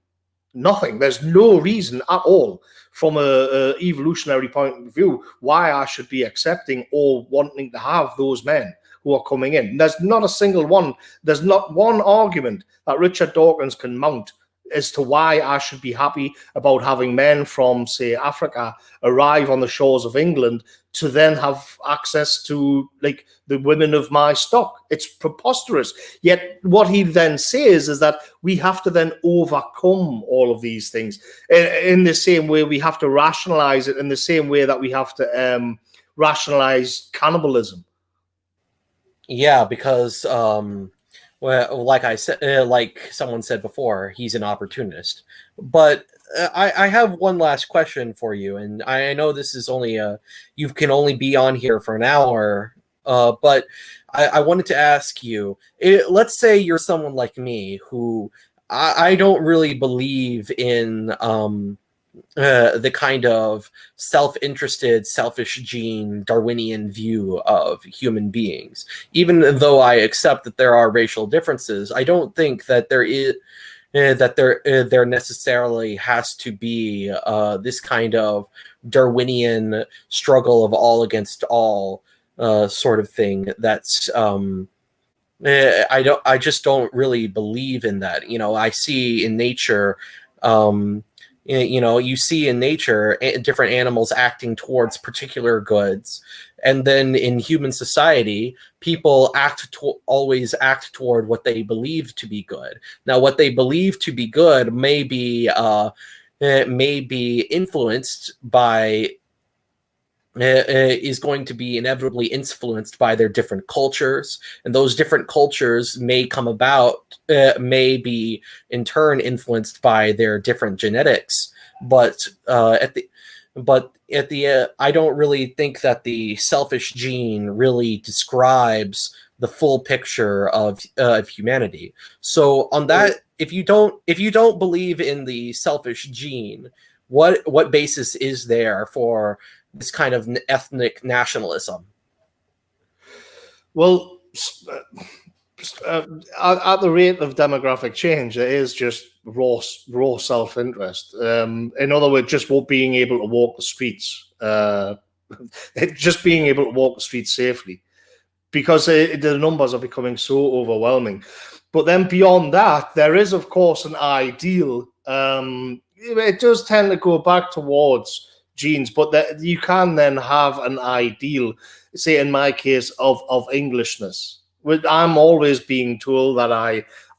There's no reason at all from a evolutionary point of view why I should be accepting or wanting to have those men who are coming in. There's not a single one. There's not one argument that Richard Dawkins can mount as to why I should be happy about having men from, say, Africa arrive on the shores of England to then have access to the women of my stock. It's preposterous. Yet what he then says is that we have to then overcome all of these things in the same way we have to rationalize it, in the same way that we have to rationalize cannibalism. Yeah, because well, like I said, like someone said before, he's an opportunist. But I have one last question for you, and I know this is only you can only be on here for an hour, but I wanted to ask you, let's say you're someone like me who I don't really believe in the kind of self-interested, selfish gene Darwinian view of human beings. Even though I accept that there are racial differences, I don't think that there necessarily has to be this kind of Darwinian struggle of all against all sort of thing. That's I just don't really believe in that. You know, I see in nature, you know, you see in nature different animals acting towards particular goods, and then in human society, people always act toward what they believe to be good. Now, what they believe to be good may be influenced by is going to be inevitably influenced by their different cultures, and those different cultures may come about, may be in turn influenced by their different genetics. But I don't really think that the selfish gene really describes the full picture of humanity. So on that, if you don't believe in the selfish gene, what basis is there for this kind of ethnic nationalism? Well, at the rate of demographic change, it is just raw self-interest. In other words, just being able to walk the streets, just being able to walk the streets safely, because the numbers are becoming so overwhelming. But then beyond that, there is, of course, an ideal. It does tend to go back towards genes, but you can then have an ideal, say in my case, of Englishness. I'm always being told that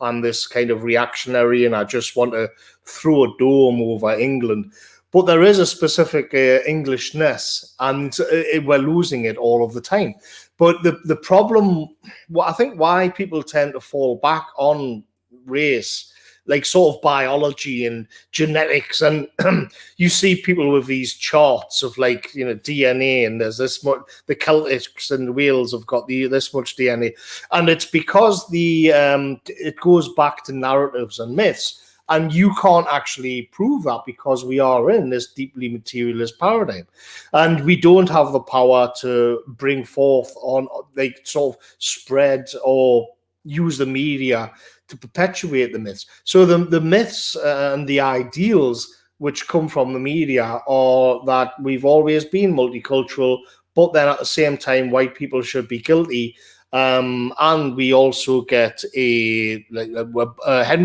I'm this kind of reactionary and I just want to throw a dome over England. But there is a specific Englishness, and we're losing it all of the time. But the problem, I think why people tend to fall back on race, like sort of biology and genetics, and you see people with these charts of, like, you know, DNA, and there's this much, the Celtics and the Wales have got this much DNA, and it's because it goes back to narratives and myths. And you can't actually prove that because we are in this deeply materialist paradigm. And we don't have the power to bring forth on, like, sort of spread or use the media to perpetuate the myths. So the myths and the ideals which come from the media are that we've always been multicultural, but then at the same time, white people should be guilty. And we also get Henry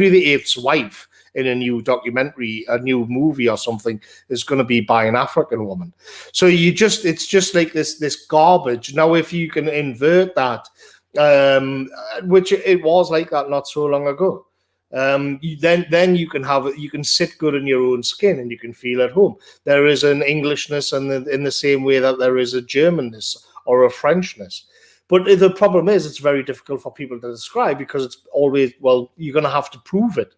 VIII's wife in a new documentary, a new movie or something, is going to be by an African woman. So it's just like this garbage. Now, if you can invert that, which it was like that not so long ago, then you can sit good in your own skin and you can feel at home. There is an Englishness, and in the same way that there is a Germanness or a Frenchness. But the problem is, it's very difficult for people to describe because it's always, well, you're going to have to prove it.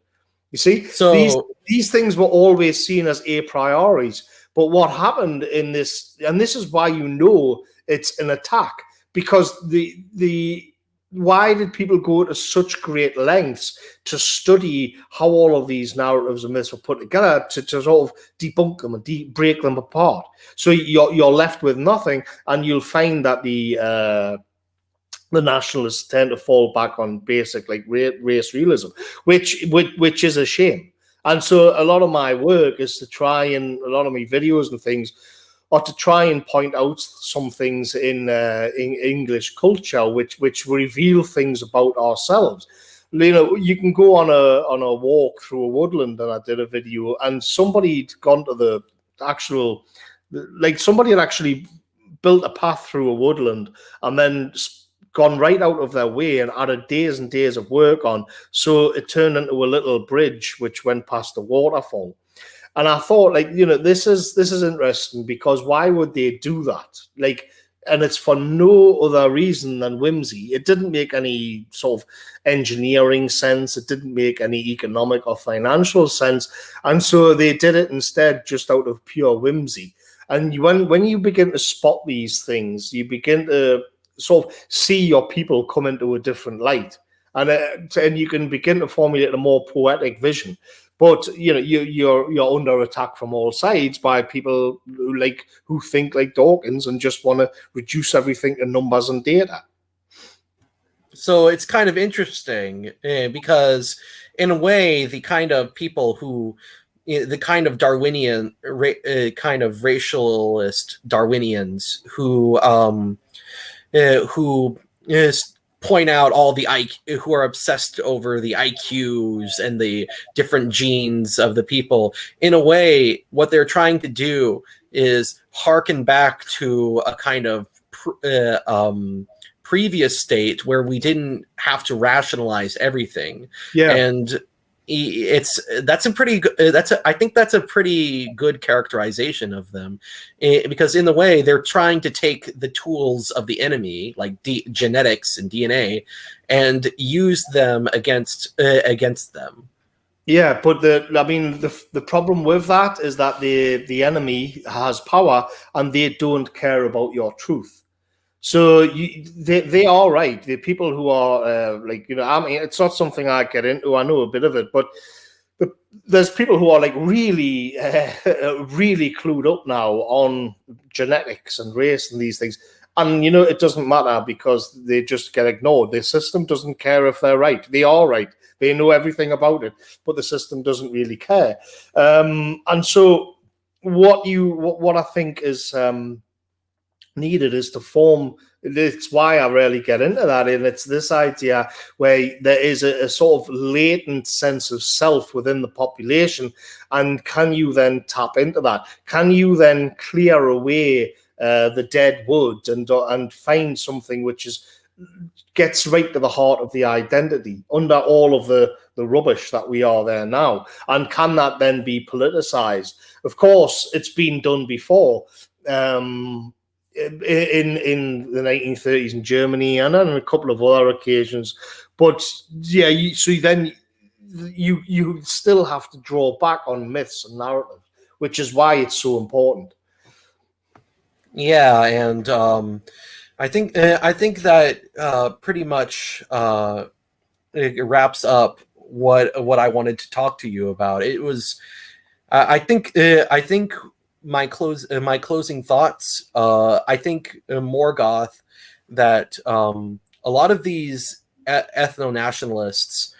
You see, so these things were always seen as a priorities. But what happened in this, and this is why you know it's an attack, because why did people go to such great lengths to study how all of these narratives and myths were put together to sort of debunk them and break them apart? So you're left with nothing, and you'll find that the nationalists tend to fall back on basic, like, race realism, which is a shame. And so a lot of my work is to try, and a lot of my videos and things are to try and point out some things in English culture which reveal things about ourselves. You know, you can go on a walk through a woodland, and I did a video, and somebody'd gone to the actual, like, somebody had actually built a path through a woodland and then gone right out of their way and added days and days of work on, so it turned into a little bridge which went past a waterfall. And I thought, like, you know, this is interesting, because why would they do that? Like, and it's for no other reason than whimsy. It didn't make any sort of engineering sense. It didn't make any economic or financial sense. And so they did it instead just out of pure whimsy. And when you begin to spot these things, you begin to sort of see your people come into a different light, and you can begin to formulate a more poetic vision. But you know, you're under attack from all sides by people who think like Dawkins and just want to reduce everything to numbers and data. So it's kind of interesting because, in a way, the kind of people who, the kind of Darwinian, kind of racialist Darwinians who who point out all the who are obsessed over the IQs and the different genes of the people. In a way, what they're trying to do is harken back to a kind of previous state where we didn't have to rationalize everything. Yeah. And that's a pretty good, I think that's a pretty good characterization of them, because in the way they're trying to take the tools of the enemy, like genetics and DNA, and use them against them. Yeah, but the problem with that is that the enemy has power and they don't care about your truth. So they are right. The people who are I mean, it's not something I get into. I know a bit of it, but there's people who are like really, really clued up now on genetics and race and these things. And, it doesn't matter because they just get ignored. The system doesn't care if they're right. They are right. They know everything about it, but the system doesn't really care. And so what I think is needed is to form. It's why I rarely get into that, and it's this idea where there is a sort of latent sense of self within the population, and can you then tap into that? Can you then clear away the dead wood and find something which gets right to the heart of the identity under all of the rubbish that we are there now? And can that then be politicized? Of course, it's been done before. In the 1930s in Germany and on a couple of other occasions, but yeah, you still have to draw back on myths and narrative, which is why it's so important. Yeah, and I think that pretty much it wraps up what I wanted to talk to you about. It was I think my closing thoughts. I think Morgoth, that a lot of these ethno-nationalists,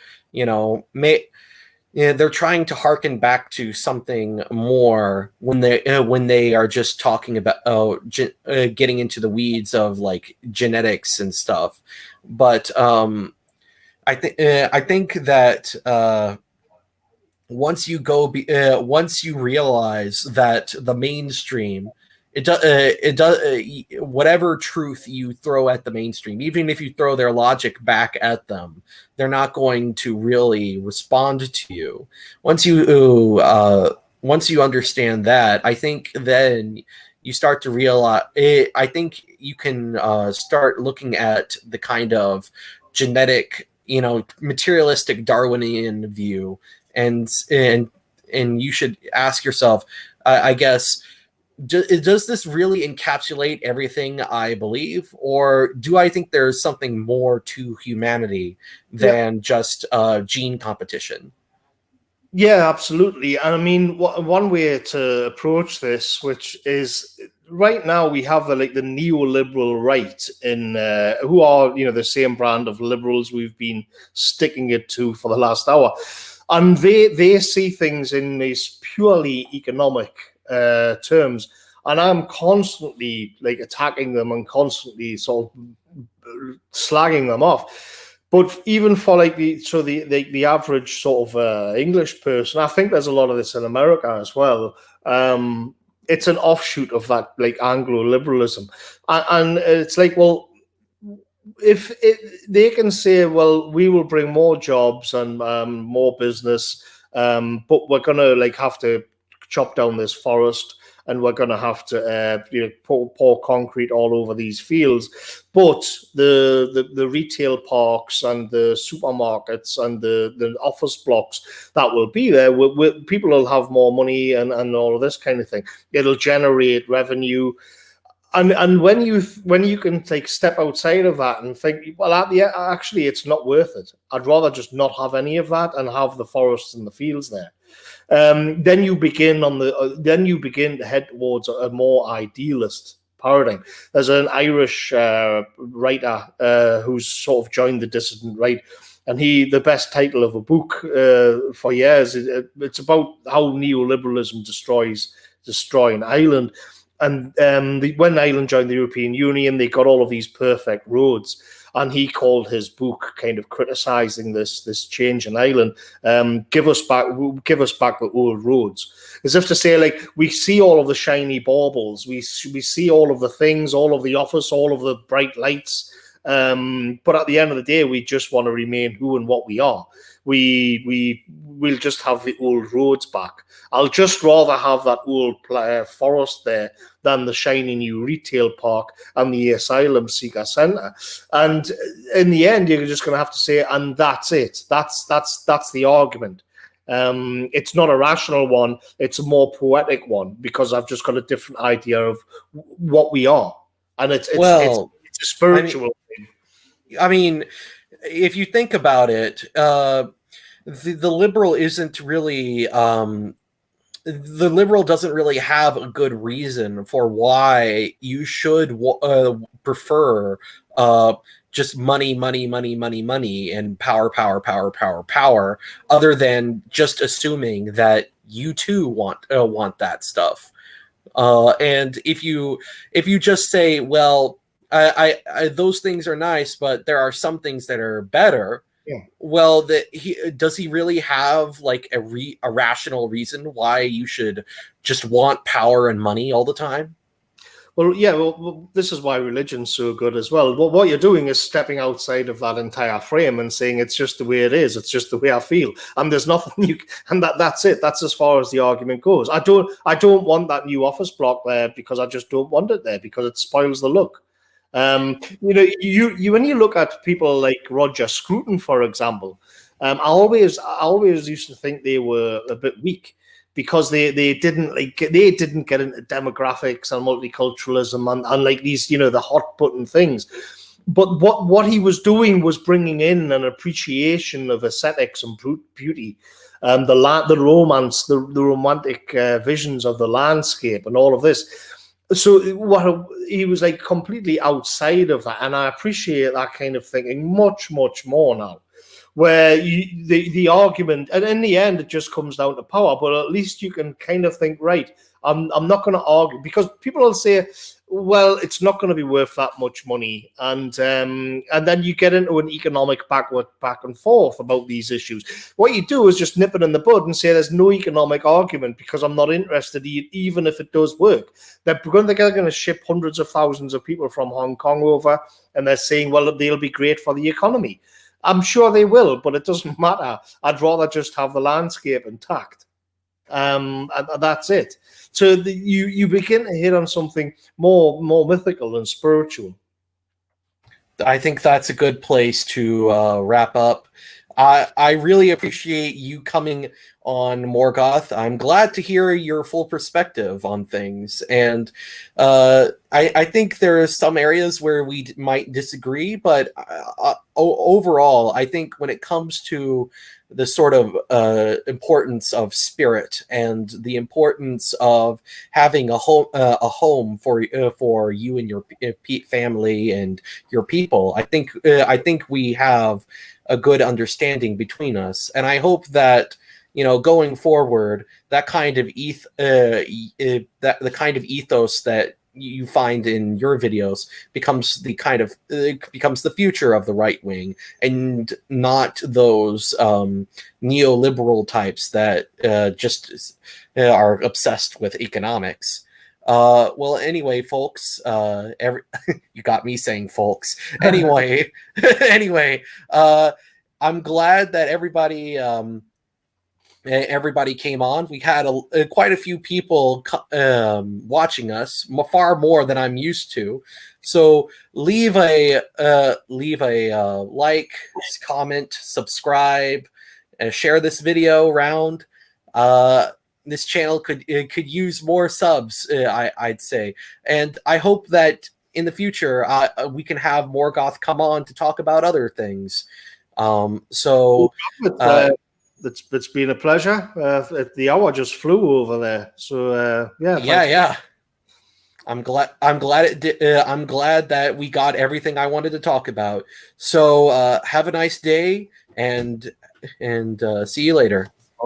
they're trying to harken back to something more when they are just talking about getting into the weeds of like genetics and stuff. But I think that once you realize that the mainstream, whatever truth you throw at the mainstream, even if you throw their logic back at them, they're not going to really respond to you. Once you understand that, I think then you start to realize. I think you can start looking at the kind of genetic, materialistic Darwinian view. And you should ask yourself, I guess, does this really encapsulate everything I believe, or do I think there's something more to humanity than just gene competition? Yeah, absolutely. And I mean, one way to approach this, which is right now we have the neoliberal right in who are the same brand of liberals we've been sticking it to for the last hour. And they see things in these purely economic terms, and I'm constantly attacking them and constantly sort of slagging them off. But even for the average sort of English person, I think there's a lot of this in America as well. It's an offshoot of that Anglo-liberalism, and it's like, well, if they can say, well, we will bring more jobs and more business, but we're gonna have to chop down this forest, and we're gonna have to pour concrete all over these fields. But the retail parks and the supermarkets and the office blocks that will be there, people will have more money and all of this kind of thing. It'll generate revenue. And when you can step outside of that and think, well, actually, it's not worth it. I'd rather just not have any of that and have the forests and the fields there. Then you begin to head towards a more idealist paradigm. There's an Irish writer who's sort of joined the dissident right, and the best title of a book for years, it's about how neoliberalism destroying Ireland. when Ireland joined the European Union, they got all of these perfect roads. And he called his book, kind of criticizing this change in Ireland, give us back the old roads, as if to say, like, we see all of the shiny baubles, we see all of the things, all of the office, all of the bright lights, but at the end of the day, we just want to remain who and what we are. We'll just have the old roads back. I'll just rather have that old forest there than the shiny new retail park and the asylum seeker centre. And in the end, you're just going to have to say, and that's it. That's the argument. It's not a rational one. It's a more poetic one, because I've just got a different idea of what we are. And it's a spiritual thing. I mean, if you think about it, the liberal isn't really... the liberal doesn't really have a good reason for why you should prefer just money, and power, other than just assuming that you too want that stuff. And if you just say, well, I those things are nice, but there are some things that are better. Yeah. Well, does he really have like a rational reason why you should just want power and money all the time? Well, yeah, well, this is why religion's so good as well. Well, what you're doing is stepping outside of that entire frame and saying it's just the way it is. It's just the way I feel, and there's nothing and that's it. That's as far as the argument goes. I don't want that new office block there because I just don't want it there because it spoils the look. You when you look at people like Roger Scruton, for example, I always used to think they were a bit weak because they didn't get into demographics and multiculturalism and like these, the hot button things. But what he was doing was bringing in an appreciation of aesthetics and beauty, the romance, the romantic visions of the landscape and all of this. So he was like completely outside of that, and I appreciate that kind of thinking much more now. Where the argument, and in the end, it just comes down to power. But at least you can kind of think, right, I'm not going to argue, because people will say, well, it's not going to be worth that much money, and then you get into an economic back and forth about these issues. What you do is just nip it in the bud and say there's no economic argument because I'm not interested, even if it does work. They're going to ship hundreds of thousands of people from Hong Kong over, and they're saying, well, they'll be great for the economy. I'm sure they will, but it doesn't matter. I'd rather just have the landscape intact. And that's it. So you begin to hit on something more mythical and spiritual. I think that's a good place to wrap up. I really appreciate you coming on, Morgoth. I'm glad to hear your full perspective on things. And I think there are some areas where we might disagree, but overall, I think when it comes to the sort of importance of spirit and the importance of having a home for you and your family and your people, I think we have a good understanding between us, and I hope that going forward, that kind of the kind of ethos that you find in your videos becomes the future of the right wing, and not those neoliberal types that just are obsessed with economics. Well, anyway, folks, you got me saying folks. Anyway, I'm glad that everybody came on. We had quite a few people watching us, far more than I'm used to. So leave a like, comment, subscribe, share this video around. This channel could use more subs, I'd say, and I hope that in the future we can have Morgoth come on to talk about other things. It's been a pleasure. The hour just flew over there. So yeah. I'm glad that we got everything I wanted to talk about. So have a nice day, and see you later.